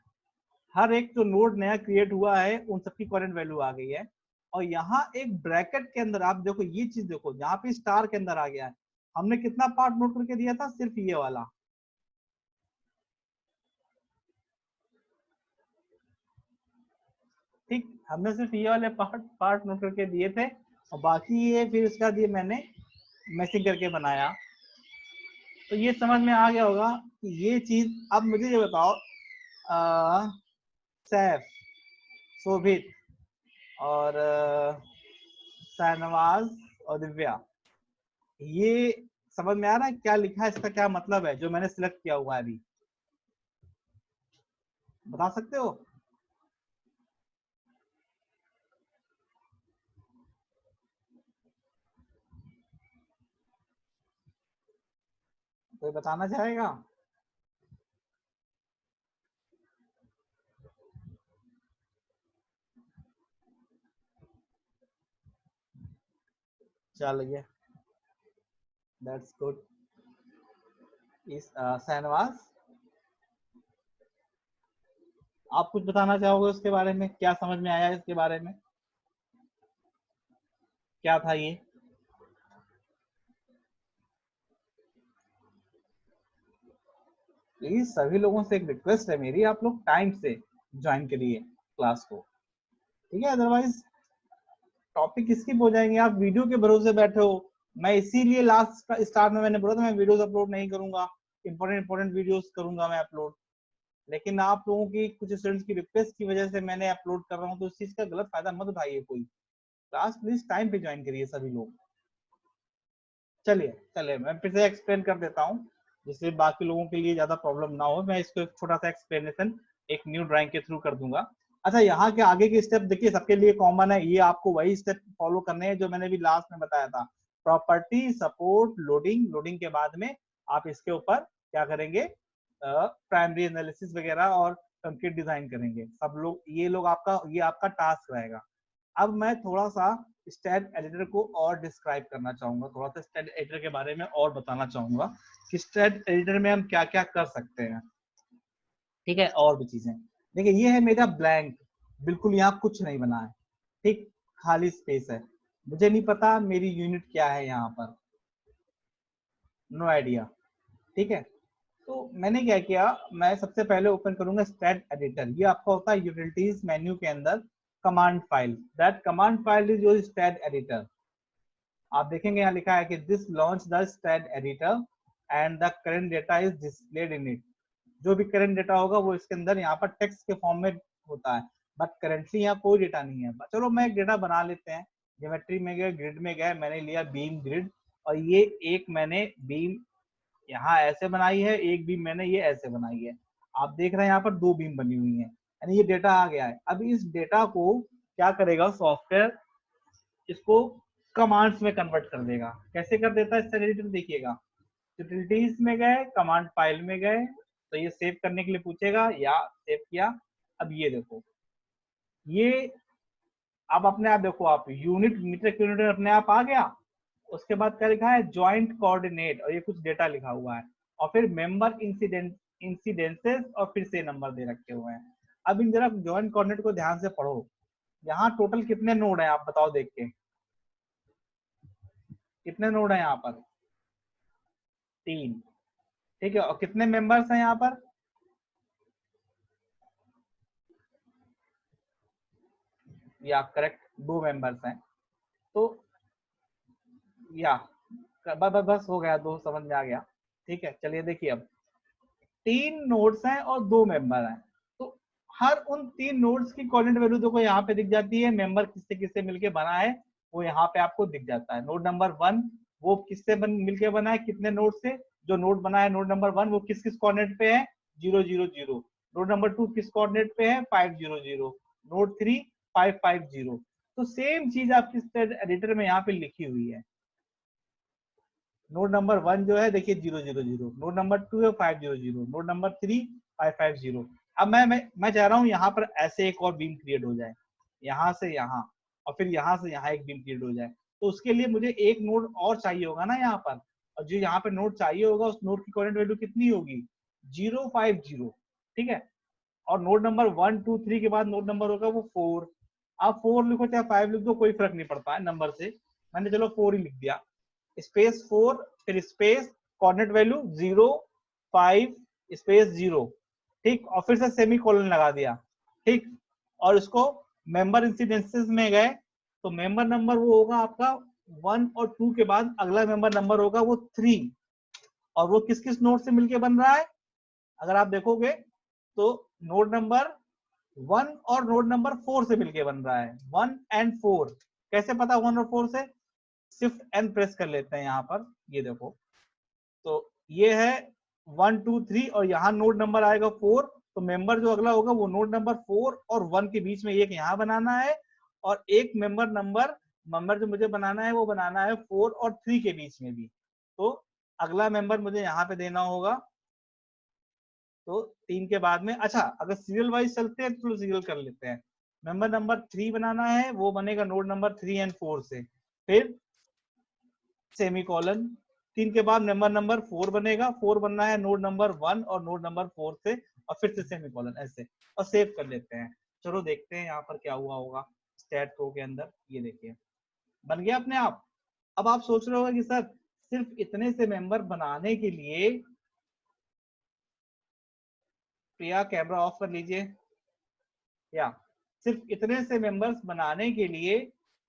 हर एक जो नोड नया क्रिएट हुआ है उन सबकी करंट वैल्यू आ गई है। और यहाँ एक ब्रैकेट के अंदर आप देखो, ये चीज देखो, यहाँ पे स्टार के अंदर आ गया है। हमने कितना पार्ट नोट करके दिया था, सिर्फ ये वाला, ठीक। हमने सिर्फ ये वाले पार्ट नोट करके दिए थे, और बाकी ये फिर इसका दिए मैंने मैचिंग करके बनाया। तो ये समझ में आ गया होगा कि ये चीज। अब मुझे ये बताओ, सैफ, शोभित और शाहनवाज और दिव्या, ये समझ में आ रहा है क्या लिखा है, इसका क्या मतलब है जो मैंने सिलेक्ट किया हुआ है अभी, बता सकते हो? कोई बताना चाहेगा? चलिए, दैट्स गुड। इस शाहनवाज, आप कुछ बताना चाहोगे उसके बारे में, क्या समझ में आया इसके बारे में, क्या था ये? प्लीज सभी लोगों से एक रिक्वेस्ट है मेरी, आप लोग टाइम से ज्वाइन करिए क्लास को, ठीक है। अदरवाइज टॉपिक स्किप हो जाएंगे, आप वीडियो के भरोसे बैठे हो। मैं इसीलिए लास्ट स्टार्ट में मैंने बोला था मैं वीडियोस अपलोड नहीं करूंगा, इंपॉर्टेंट वीडियोस करूंगा मैं अपलोड। लेकिन आप लोगों की, कुछ स्टूडेंट्स की रिक्वेस्ट की वजह से मैंने अपलोड कर रहा हूँ, तो इस चीज का गलत फायदा मत उठाइए कोई। क्लास प्लीज टाइम पे ज्वाइन करिए सभी लोग। चलिए चलिए, मैं फिर से एक्सप्लेन कर देता हूँ, जिससे बाकी लोगों के लिए ज्यादा प्रॉब्लम ना हो। मैं इसको एक छोटा सा एक्सप्लेनेशन एक न्यू ड्राइंग के थ्रू कर दूंगा। अच्छा, यहाँ के आगे के स्टेप देखिए, सबके लिए कॉमन है, ये आपको वही स्टेप फॉलो करने हैं जो मैंने भी लास्ट में बताया था। प्रॉपर्टी, सपोर्ट, लोडिंग, लोडिंग के बाद में आप इसके ऊपर क्या करेंगे, प्राइमरी एनालिसिस वगैरह और कंक्रीट डिजाइन करेंगे। सब लोग, ये लोग आपका, ये आपका टास्क रहेगा। अब मैं थोड़ा सा स्टैट एडिटर को और डिस्क्राइब करना चाहूंगा, थोड़ा सा स्टैट एडिटर के बारे में और बताना चाहूंगा कि स्टैट एडिटर में हम क्या क्या कर सकते हैं। ठीक है, और भी चीजें देखिए, ये है मेरा ब्लैंक, बिल्कुल यहाँ कुछ नहीं बना है, ठीक, खाली स्पेस है, मुझे नहीं पता मेरी यूनिट क्या है यहाँ पर, नो आइडिया। ठीक है, तो मैंने क्या किया, मैं सबसे पहले ओपन करूंगा स्टैट एडिटर। ये आपका होता है यूटिलिटीज मेन्यू के अंदर command file, that command file is your STAAD editor. आप देखेंगे यहाँ लिखा है कि this launch the STAAD editor and the current data is displayed in it. जो भी करंट डेटा होगा वो इसके अंदर यहाँ पर टेक्स्ट के फॉर्म में होता है, बट करेंटली यहाँ कोई डेटा नहीं है। चलो मैं एक डेटा बना लेते हैं, ज्योमेट्री में गए, ग्रिड में गए, मैंने लिया बीम ग्रिड, और ये एक मैंने बीम यहाँ ऐसे बनाई है, एक बीम मैंने ये ऐसे बनाई है। आप देख रहे हैं यहाँ पर दो बीम बनी हुई है, यानी ये डेटा आ गया है। अब इस डेटा को क्या करेगा सॉफ्टवेयर, इसको कमांड्स में कन्वर्ट कर देगा। कैसे कर देता है इसका एडिटर, देखिएगा, यूटिलिटीज में गए, कमांड फाइल में गए, तो ये सेव करने के लिए पूछेगा, या सेव किया। अब ये देखो, ये अब अपने आप देखो, आप यूनिट मीटर किलोमीटर अपने आप आ गया। उसके बाद क्या लिखा है, ज्वाइंट कोऑर्डिनेट, और ये कुछ डेटा लिखा हुआ है, और फिर मेंबर इंसिडेंसेस, और फिर से नंबर दे रखे हुए हैं। अब इन जरा ज्वाइंट कोऑर्डिनेट को ध्यान से पढ़ो, यहाँ टोटल कितने नोड हैं आप बताओ देख के, कितने नोड हैं यहाँ पर, 3। ठीक है, और कितने मेंबर्स हैं यहाँ पर, या करेक्ट 2 मेंबर्स हैं। तो या बस हो गया, 2 समझ में आ गया। ठीक है, चलिए देखिए, अब 3 नोड्स हैं और 2 मेंबर हैं, तो हर उन 3 नोड्स की कोऑर्डिनेट वैल्यू देखो यहाँ पे दिख जाती है, मेंबर किससे किससे मिलके बना है वो यहाँ पे आपको दिख जाता है। नोड नंबर 1 वो किससे मिलके बना है, कितने नोड से, जो नोड बना है नोड नंबर 1 वो किस किस कोऑर्डिनेट पे है, 0 0 0। नोड नंबर 2 किस कोऑर्डिनेट पे है, 5 0 0। नोड 3 5 5 0। तो सेम चीज आपकी एडिटर में यहाँ पे लिखी हुई है। नोड नंबर 1 जो है देखिए 0 0 0, नोड नंबर 2 है 5 0 0, नोड नंबर 3 5 5 0। अब मैं चाह रहा हूँ यहाँ पर ऐसे एक और बीम क्रिएट हो जाए, यहाँ से यहाँ, और फिर यहाँ से यहाँ एक बीम क्रिएट हो जाए। तो उसके लिए मुझे एक नोड और चाहिए होगा ना यहाँ पर, और जो यहाँ पे नोड चाहिए होगा उस नोड की कोऑर्डिनेट वैल्यू कितनी होगी, 0 5 0। ठीक है, और नोड नंबर 1 2 3 के बाद नोड नंबर होगा वो 4। आप 4 लिखो चाहे 5 लिख दो, कोई फर्क नहीं पड़ता है नंबर से, मैंने चलो 4 ही लिख दिया, स्पेस 4, फिर स्पेस कोऑर्डिनेट वैल्यू 0 5 स्पेस 0। ठीक, और फिर से सेमी कोलन लगा दिया। ठीक, और इसको मेंबर इंसिडेंसेस में गए, तो मेंबर नंबर वो होगा आपका 1 और 2 के बाद अगला मेंबर नंबर होगा वो 3, और वो किस किस नोड से मिलके बन रहा है, अगर आप देखोगे तो नोड नंबर 1 और नोड नंबर 4 से मिलके बन रहा है, 1 एंड 4। कैसे पता 1 और 4 से, शिफ्ट एन प्रेस कर लेते हैं यहाँ पर, ये देखो, तो ये है 1 2 3, और यहाँ नोड नंबर आएगा 4, तो मेंबर जो अगला होगा वो नोड नंबर 4 और 1 के बीच में एक यहाँ बनाना है, और एक मेंबर जो मुझे बनाना है वो बनाना है 4 और 3 के बीच में भी। तो अगला मेंबर मुझे यहाँ पे देना होगा, तो 3 के बाद में, अच्छा अगर सीरियल वाइज चलते हैं तो सीरियल कर लेते हैं। मेंबर नंबर 3 बनाना है, वो बनेगा नोड नंबर 3 एंड 4 से, फिर सेमी कॉलन। 3 के बाद नंबर 4 बनेगा, 4 बनना है नोड नंबर 1 और नोड नंबर 4 से, और फिर से सेमी कॉलन ऐसे, और सेव कर लेते हैं। चलो देखते हैं यहाँ पर क्या हुआ होगा स्टैट प्रो के अंदर। ये देखिए बन गया अपने आप। अब आप सोच रहे होगा कि सर सिर्फ इतने से मेंबर बनाने के लिए, प्रिया कैमरा ऑफ कर लीजिए, या सिर्फ इतने से मेंबर्स बनाने के लिए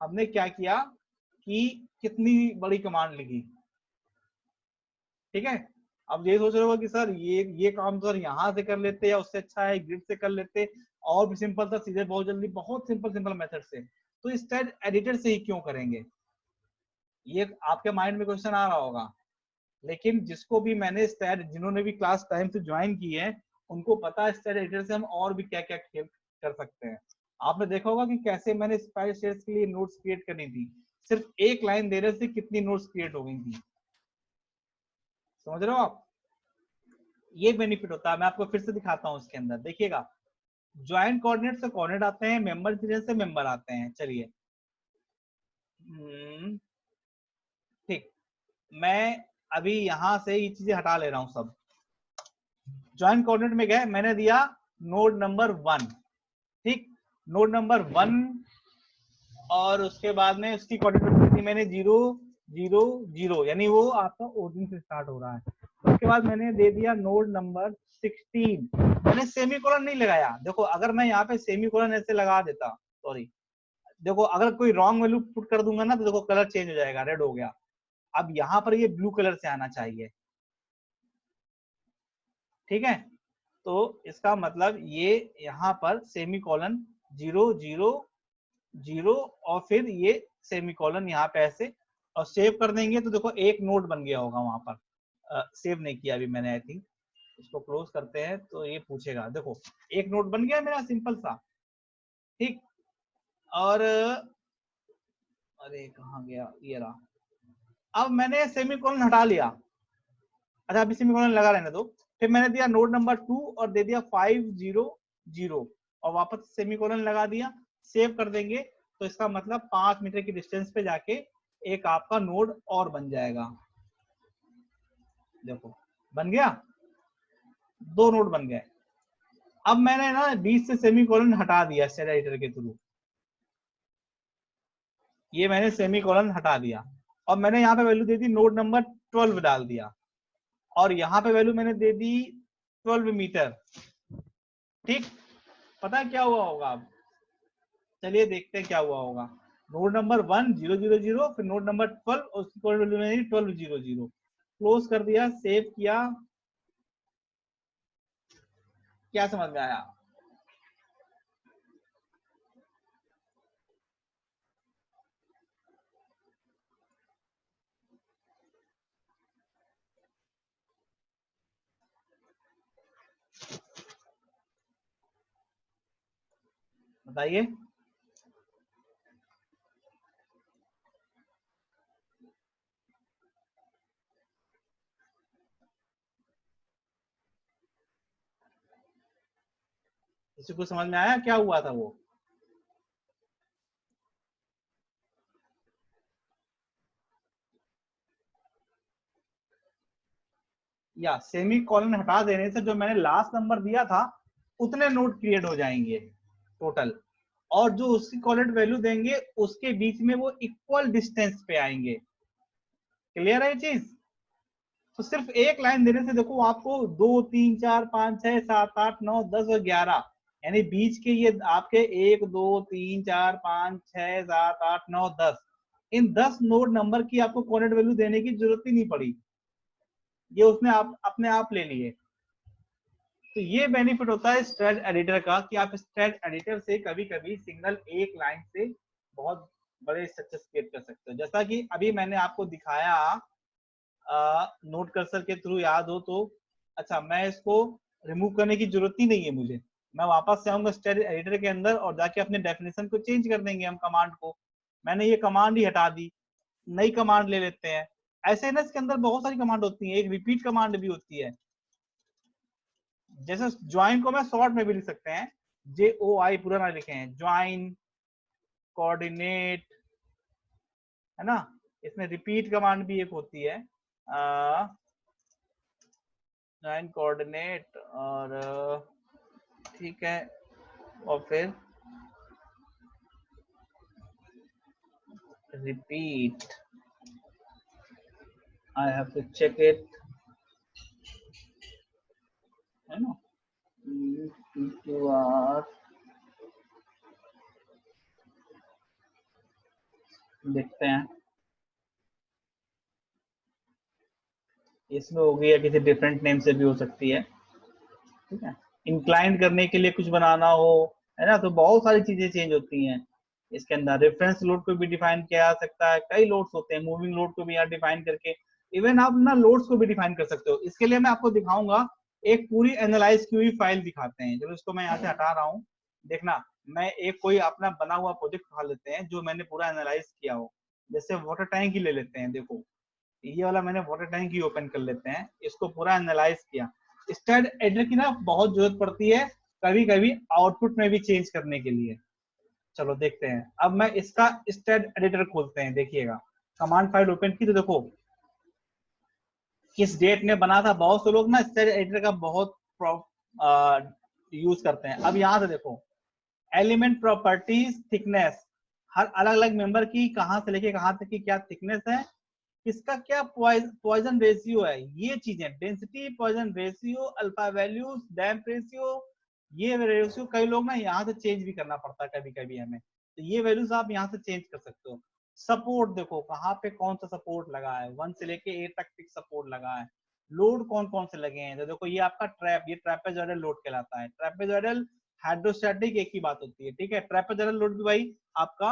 हमने क्या किया कि कितनी बड़ी कमांड लिखी। ठीक है, अब ये सोच रहे हो कि सर ये काम सर यहाँ से कर लेते या उससे अच्छा है ग्रिड से कर लेते, और भी सिंपल था, सीधे बहुत जल्दी, बहुत सिंपल मेथड से, तो स्टैट एडिटर से ही क्यों करेंगे, ये आपके माइंड में क्वेश्चन आ रहा होगा। लेकिन जिसको भी मैंने स्टैट, जिन्होंने भी क्लास टाइम से ज्वाइन की है, उनको पता है स्टैट एडिटर से हम और भी क्या क्या खेल कर सकते हैं। आपने देखा होगा कि कैसे मैंने स्पाइस शेयर्स के लिए नोट्स क्रिएट करनी थी, सिर्फ एक लाइन देने से कितनी नोट्स क्रिएट हो गई थी, समझ रहे हो आप। ये बेनिफिट होता है, मैं आपको फिर से दिखाता हूँ इसके अंदर, देखिएगा, ज्वाइंट कोऑर्डिनेट से कोऑर्डिनेट आते हैं, मेंबर इंसिडेंस से मेंबर आते हैं। चलिए ठीक, मैं अभी यहाँ से ये चीजें हटा ले रहा हूँ सब। ज्वाइन कोऑर्डिनेट में गए, मैंने दिया नोड नंबर 1, ठीक, नोड नंबर 1, और उसके बाद में उसकी कोऑर्डिनेट दी मैंने 0 0 0, यानी वो आपका ओरिजिन से स्टार्ट हो रहा है। उसके बाद मैंने दे दिया नोड नंबर 16, मैंने सेमीकोलन नहीं लगाया। देखो अगर मैं यहाँ पे सेमीकोलन ऐसे लगा देता, सॉरी, देखो अगर कोई रॉन्ग वैल्यू पुट कर दूंगा ना तो देखो कलर चेंज हो जाएगा, रेड हो गया। अब यहाँ पर ये ब्लू कलर से आना चाहिए, ठीक है। तो इसका मतलब ये यहाँ पर सेमीकोलन 0 0 0 और फिर ये सेमीकोलन यहाँ पे ऐसे, और सेव कर देंगे तो देखो एक नोड बन गया होगा वहां पर। सेव नहीं किया अभी मैंने, आई थिंक। इसको क्लोज करते हैं तो ये पूछेगा, देखो एक नोड बन गया मेरा सिंपल सा, ठीक। और अरे कहाँ गया, ये रहा। अब मैंने सेमीकोलन हटा लिया, अच्छा अभी सेमीकोलन लगा रहने दो। फिर मैंने दिया नोड नंबर 2 और दे दिया 5 0 0 और वापस सेमीकोलन लगा दिया, सेव कर देंगे तो इसका मतलब 5 मीटर की डिस्टेंस पे जाके एक आपका नोड और बन जाएगा। देखो बन गया, 2 नोड बन गए। अब मैंने ना बीच से सेमीकोलन हटा दिया स्टेट एडिटर के थ्रू, ये मैंने सेमीकोलन हटा दिया और मैंने यहाँ पे वैल्यू दे दी नोड नंबर 12 डाल दिया, और यहाँ पे वैल्यू मैंने दे दी 12 मीटर, ठीक। पता है क्या हुआ होगा अब, चलिए देखते हैं क्या हुआ होगा। नोड नंबर 1 0 0 0, फिर नोड नंबर 12 और उसकी वैल्यू मैंने 12 0 0, क्लोज कर दिया, सेव किया। क्या समझ में आया? बताइए। किसी को समझ में आया क्या हुआ था वो? या सेमी कॉलन हटा देने से जो मैंने लास्ट नंबर दिया था उतने नोड क्रिएट हो जाएंगे टोटल, और जो उसकी कॉलेट वैल्यू देंगे उसके बीच में वो इक्वल डिस्टेंस पे आएंगे। क्लियर है ये चीज? तो सिर्फ एक लाइन देने से देखो आपको 2 3 4 5 6 7 8 9 10 और 11, यानी बीच के ये आपके 1 2 3 4 5 6 7 8 9 10, इन 10 नोड नंबर की आपको कॉलेट वैल्यू देने की जरूरत ही नहीं पड़ी, ये उसने आप अपने आप ले लिए। तो ये बेनिफिट होता है स्ट्रेट एडिटर का कि आप स्ट्रेट एडिटर से कभी कभी सिंगल एक लाइन से बहुत बड़े स्ट्रक्चर क्रिएट कर सकते हो, जैसा कि अभी मैंने आपको दिखाया नोट कर्सर के थ्रू, याद हो तो। अच्छा मैं इसको रिमूव करने की जरूरत ही नहीं है मुझे, मैं वापस से आऊंगा स्ट्रेट एडिटर के अंदर और जाके अपने डेफिनेशन को चेंज कर देंगे हम कमांड को। मैंने ये कमांड ही हटा दी, नई कमांड ले लेते हैं। ऐसे ना इसके अंदर बहुत सारी कमांड होती है, एक रिपीट कमांड भी होती है। जैसे ज्वाइन को मैं शॉर्ट में भी लिख सकते हैं, JOI पूरा ना लिखे हैं, ज्वाइन कोऑर्डिनेट, है ना। इसमें रिपीट कमांड भी एक होती है, ज्वाइन कोऑर्डिनेट, और ठीक है, और फिर repeat, I have to check it, है ना। देखते हैं इसमें होगी या किसी डिफरेंट नेम से भी हो सकती है, ठीक है। इंक्लाइन करने के लिए कुछ बनाना हो, है ना, तो बहुत सारी चीजें चेंज होती हैं इसके अंदर। रेफरेंस लोड को भी डिफाइन किया जा सकता है, कई लोड्स होते हैं, मूविंग लोड को भी यहाँ डिफाइन करके, इवन आप ना लोड्स को भी डिफाइन कर सकते हो। इसके लिए मैं आपको दिखाऊंगा, एक पूरी एनालाइज की हुई फाइल दिखाते हैं, चलो इसको मैं यहाँ से हटा रहा हूँ। देखना, मैं एक कोई अपना बना हुआ प्रोजेक्ट उठा लेते हैं जो मैंने पूरा एनालाइज किया हो, जैसे वाटर टैंक ही ले लेते हैं। देखो ये वाला मैंने वाटर टैंक ही ओपन कर लेते हैं, इसको पूरा एनालाइज किया। स्टेट एडिटर की ना बहुत जरूरत पड़ती है कभी कभी आउटपुट में भी चेंज करने के लिए। चलो देखते हैं। अब मैं इसका स्टेट एडिटर खोलते हैं, देखिएगा कमांड फाइल ओपन की तो देखो किस डेट में बना था। बहुत से लोग ना स्टेट एडिटर का बहुत यूज करते हैं। अब यहाँ से देखो एलिमेंट प्रॉपर्टीज थिकनेस, हर अलग अलग मेंबर की कहां से लेके कहां तक की क्या थिकनेस है, किसका क्या पॉइजन रेशियो है, ये चीजें density, Poisson ratio, alpha values, damp ratio, ये रेशियो कई लोग ना यहाँ से चेंज भी करना पड़ता है कभी कभी हमें, तो ये वैल्यूज आप यहाँ से चेंज कर सकते हो। सपोर्ट देखो कहाँ पे कौन सा सपोर्ट लगा है, 1 से लेके 8 तक फिक्स सपोर्ट लगा है। लोड कौन कौन से लगे हैं, तो देखो ये आपका ट्रैप, ये ट्रेपेजॉइडल लोड कहलाता है। ट्रेपेजॉइडल हाइड्रोस्टैटिक एक ही बात होती है, ठीक है। ट्रेपेजॉइडल लोड भी भाई आपका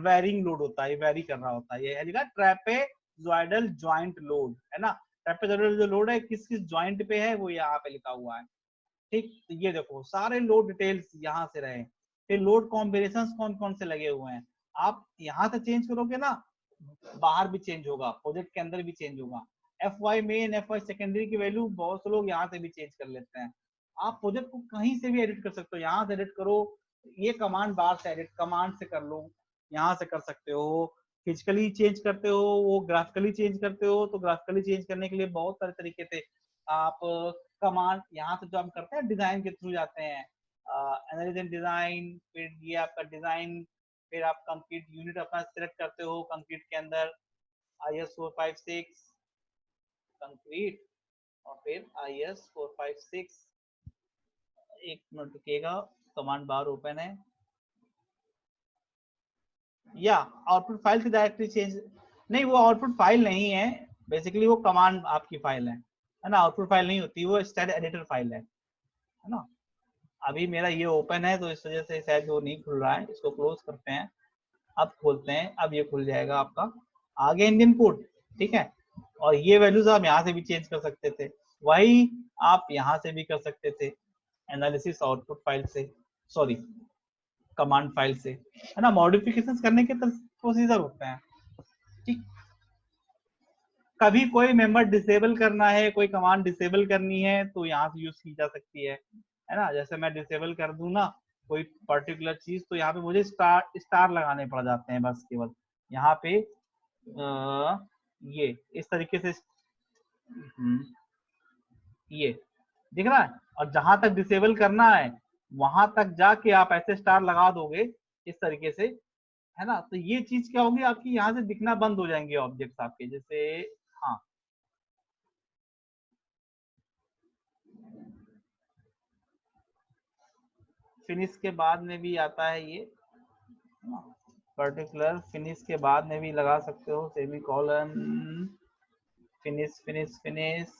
वेरिंग लोड होता है, वेरी कर रहा होता है। ये ट्रेपेजॉइडल जॉइंट लोड है ना। ट्रेपेजॉइडल जो लोड है किस किस जॉइंट पे है वो यहाँ पे लिखा हुआ है, ठीक। तो ये देखो सारे लोड डिटेल्स यहाँ से रहे, फिर लोड कॉम्बिनेशन कौन कौन से लगे हुए हैं। आप यहाँ से चेंज करोगे ना, बाहर भी चेंज होगा, प्रोजेक्ट के अंदर भी चेंज होगा। F Y main, F Y secondary की वैल्यू बहुत से लोग यहाँ से भी चेंज कर लेते हैं। आप प्रोजेक्ट को कहीं से भी एडिट कर सकते हो, यहाँ से एडिट करो, ये कमांड बार से एडिट कमांड से कर लो, यहाँ से कर सकते हो। फिजिकली चेंज करते हो, वो ग्राफिकली चेंज करते हो, तो ग्राफिकली चेंज करने के लिए बहुत सारे तरीके थे। आप कमांड यहाँ से जो हम करते हैं डिजाइन के थ्रू जाते हैं, एनालिसिस डिजाइन, फिर ये आपका डिजाइन, फिर आप कंक्रीट यूनिट अपना सिलेक्ट करते हो कंक्रीट के अंदर, IS 456 कंक्रीट, और फिर IS 456, एक मिनट रुकिएगा, कमांड बार ओपन है, या आउटपुट फाइल से डायरेक्टली चेंज, नहीं वो आउटपुट फाइल नहीं है, बेसिकली वो कमांड आपकी फाइल है ना। आउटपुट फाइल नहीं होती, वो स्टैट एडिटर फाइल है ना। अभी मेरा ये ओपन है तो इस वजह से शायद वो नहीं खुल रहा है, इसको क्लोज करते हैं, अब खोलते हैं, अब ये खुल जाएगा आपका। आगे इंडियन कोड, ठीक है। और ये वैल्यूज आप यहाँ से भी चेंज कर सकते थे, वही आप यहाँ से भी कर सकते थे, एनालिसिस आउटपुट फाइल से, सॉरी कमांड फाइल से, है ना। मॉडिफिकेशन करने के प्रोसीजर होते हैं, ठीक। कभी कोई मेंबर डिसेबल करना है, कोई कमांड डिसेबल करनी है तो यहाँ से यूज की जा सकती है ना। जैसे मैं डिसेबल कर दूं ना कोई पर्टिकुलर चीज, तो यहाँ पे मुझे स्टार स्टार लगाने पड़ जाते हैं बस केवल। यहाँ पे ये इस तरीके से, ये दिख रहा है। और जहां तक डिसेबल करना है वहां तक जाके आप ऐसे स्टार लगा दोगे इस तरीके से, है ना। तो ये चीज क्या होगी आपकी, यहाँ से दिखना बंद हो जाएंगे ऑब्जेक्ट्स आपके, जैसे हाँ फिनिश के बाद में भी आता है ये, पर्टिकुलर फिनिश के बाद में भी लगा सकते हो, semi colon, finish finish finish,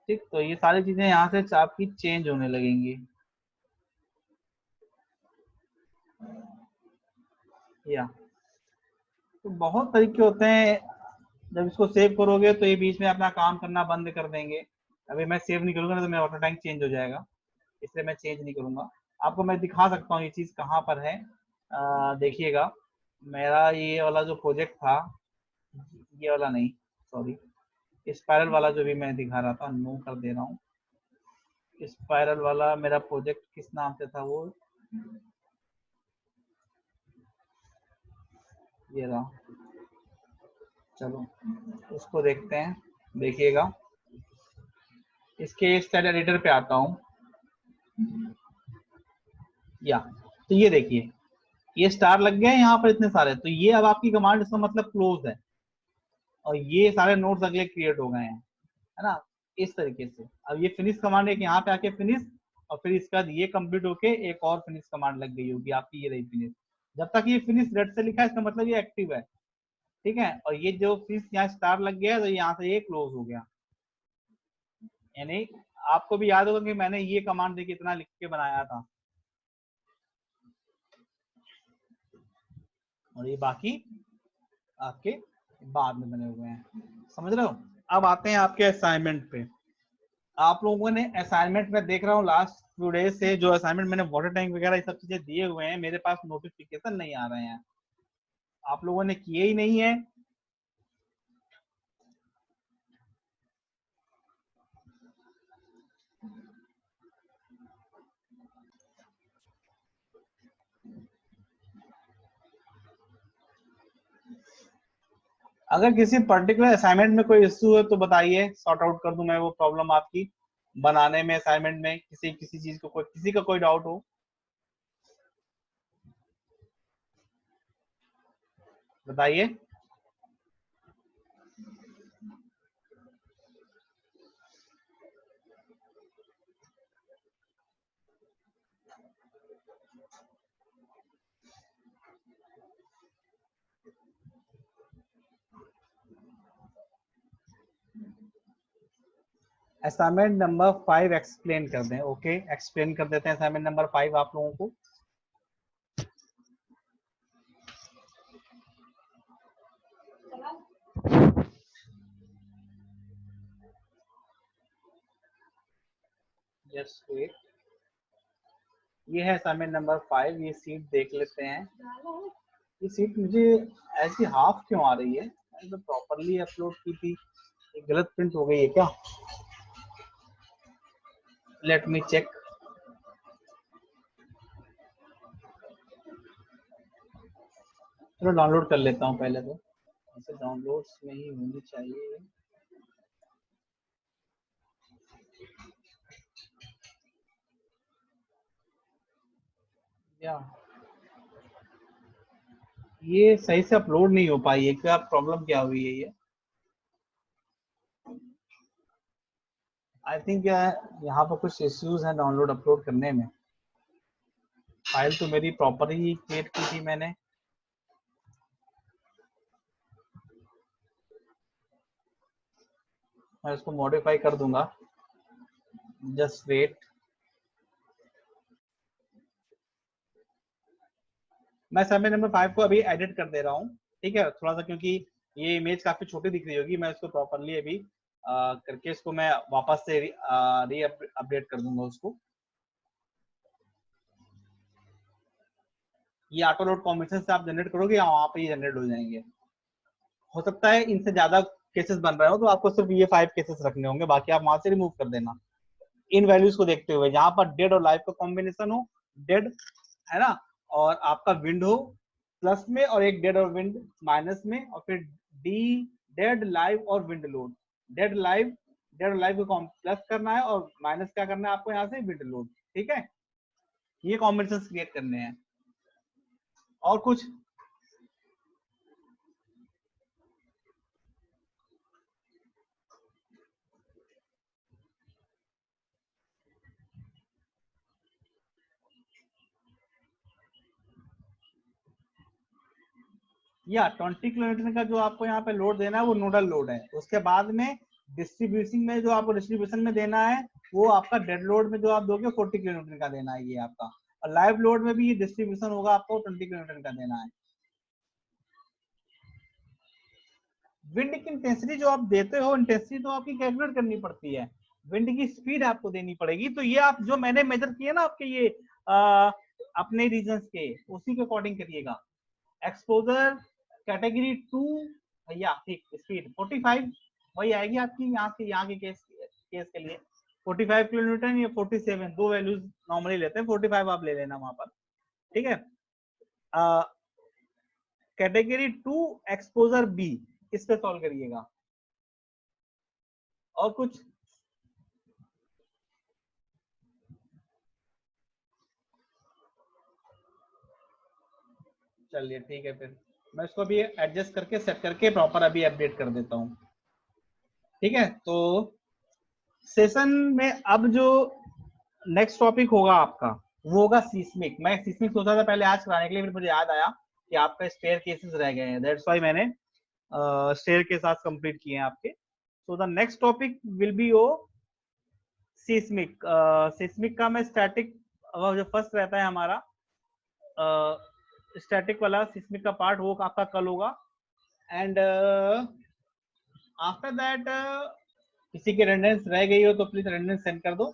ठीक। तो ये सारी चीजें यहाँ से आपकी चेंज होने लगेंगी, या तो बहुत तरीके होते हैं। जब इसको सेव करोगे तो ये बीच में अपना काम करना बंद कर देंगे। अभी मैं सेव नहीं करूंगा ना तो मेरा ऑटो टैंक चेंज हो जाएगा, इसलिए मैं चेंज नहीं करूंगा। आपको मैं दिखा सकता हूँ ये चीज कहाँ पर है, देखिएगा। मेरा ये वाला जो प्रोजेक्ट था, ये वाला नहीं, सॉरी, स्पाइरल वाला जो भी मैं दिखा रहा था, नो कर दे रहा हूँ। स्पाइरल वाला मेरा प्रोजेक्ट किस नाम से था, वो ये रहा। चलो उसको देखते हैं, देखिएगा। इसके स्टाइल एडिटर पे आता हूँ, या तो ये देखिए ये स्टार लग गए यहाँ पर इतने सारे, तो ये अब आपकी कमांड इसका मतलब क्लोज है, और ये सारे नोट्स अगले क्रिएट हो गए हैं, है ना। इस तरीके से अब ये फिनिश कमांड एक यहाँ पे आके फिनिश, और फिर इसके बाद ये कंप्लीट होके एक और फिनिश कमांड लग गई होगी आपकी, ये रही फिनिश। जब तक ये फिनिश रेड से लिखा है इसका मतलब ये एक्टिव है, ठीक है। और ये जो फिनिश यहाँ स्टार लग गया है तो यहाँ से ये क्लोज हो गया, यानी आपको भी याद होगा कि मैंने ये कमांड देखिए इतना लिख के बनाया था, और ये बाकी आपके बाद में बने हुए हैं, समझ रहे हो। अब आते हैं आपके असाइनमेंट पे। आप लोगों ने असाइनमेंट में देख रहा हूँ लास्ट फ्यू डेज से जो असाइनमेंट मैंने वाटर टैंक वगैरह ये सब चीजें दिए हुए हैं, मेरे पास नोटिफिकेशन नहीं आ रहे हैं, आप लोगों ने किए ही नहीं है। अगर किसी पर्टिकुलर असाइनमेंट में कोई इश्यू है तो बताइए, सॉर्ट आउट कर दूं मैं वो प्रॉब्लम आपकी बनाने में, असाइनमेंट में, किसी किसी चीज को, कोई किसी का कोई डाउट हो बताइए। असाइनमेंट नंबर 5 एक्सप्लेन कर दें। ओके, एक्सप्लेन कर देते हैं असाइनमेंट नंबर 5 आप लोगों को। जस्ट वेट, ये है असाइनमेंट नंबर 5। ये सीट देख लेते हैं। ये सीट मुझे ऐसी हाफ क्यों आ रही है? मैंने तो प्रॉपरली अपलोड की थी, ये गलत प्रिंट हो गई है क्या? Let me check. चलो डाउनलोड कर लेता हूँ पहले तो, ऐसे डाउनलोड्स में ही होनी चाहिए। या ये सही से अपलोड नहीं हो पाई है क्या? प्रॉब्लम क्या हुई है ये? आई थिंक यहाँ पर कुछ इश्यूज हैं डाउनलोड अपलोड करने में। फाइल तो मेरी प्रॉपर ही क्रिएट की थी मैंने। मैं इसको मॉडिफाई कर दूंगा, जस्ट वेट। मैं असाइनमेंट नंबर 5 को अभी एडिट कर दे रहा हूँ, ठीक है? थोड़ा सा, क्योंकि ये इमेज काफी छोटी दिख रही होगी, मैं इसको प्रॉपरली अभी करके इसको मैं वापस से री अपडेट कर दूंगा उसको। ये ऑटो लोड कॉम्बिनेशन से आप जनरेट करोगे या वहां पे ही जनरेट हो जाएंगे? हो सकता है इनसे ज्यादा केसेस बन रहे हो तो आपको सिर्फ ये 5 केसेस रखने होंगे, बाकी आप वहां से रिमूव कर देना इन वैल्यूज को देखते हुए, जहां पर डेड और लाइव का कॉम्बिनेशन हो। डेड है ना, और आपका विंड हो प्लस में, और एक डेड और विंड माइनस में, और फिर डी डेड लाइव और wind load. Dead live, dead और लाइव को प्लस करना है और माइनस क्या करना है आपको यहाँ से? Wind load. ठीक है, ये कॉम्बिनेशन क्रिएट करने हैं। और कुछ? या 20 किलोमीटर का जो आपको यहाँ पे लोड देना है वो नोडल लोड है। उसके बाद में डिस्ट्रीब्यूशन में जो आपको डिस्ट्रीब्यूशन में देना है वो आपका डेड लोड में जो आप दोगे 40 किलोमीटर का देना है ये आपका। और लाइव लोड में भी ये डिस्ट्रीब्यूशन होगा, आपको 20 किलोमीटर का देना है। विंड की इंटेंसिटी जो आप देते हो, इंटेंसिटी तो आपकी कैलकुलेट करनी पड़ती है। विंड की स्पीड आपको देनी पड़ेगी, तो ये आप जो मैंने मेजर किए ना आपके ये अपने रीजन के, उसी के अकॉर्डिंग करिएगा। एक्सपोजर कैटेगरी 2, भैया ठीक, स्पीड 45 वही आएगी आपकी यहाँ से, यहाँ के केस के लिए 45 किलोमीटर या 47, दो वैल्यूज नॉर्मली लेते हैं, 45 आप ले लेना वहां पर। ठीक है, कैटेगरी 2 एक्सपोजर बी, इस पे सॉल्व करिएगा। और कुछ? चलिए ठीक है, फिर मैं इसको अभी एडजस्ट करके सेट करके प्रॉपर अभी अपडेट कर देता हूँ। ठीक है, तो सेशन में अब जो नेक्स्ट टॉपिक होगा आपका वो होगा सीस्मिक। मैं सीस्मिक सोचा था पहले आज कराने के लिए, फिर मुझे याद आया कि आपका स्टेयर केसेस रह गए हैं, दैट्स व्हाई मैंने स्टेयर के साथ कंप्लीट किए हैं आपके। So the next topic will be O seismic. Seismic का मैं स्टैटिक, जो फर्स्ट रहता है हमारा स्टैटिक वाला सीस्मिक का पार्ट, वो आपका कल होगा। एंड आफ्टर दैट किसी की अटेंडेंस रह गई हो तो प्लीज अटेंडेंस सेंड कर दो,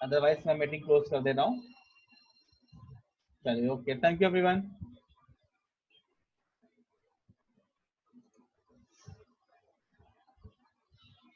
अदरवाइज मैं मीटिंग क्लोज कर दे रहा हूँ। चलिए, ओके, थैंक यू एवरीवन।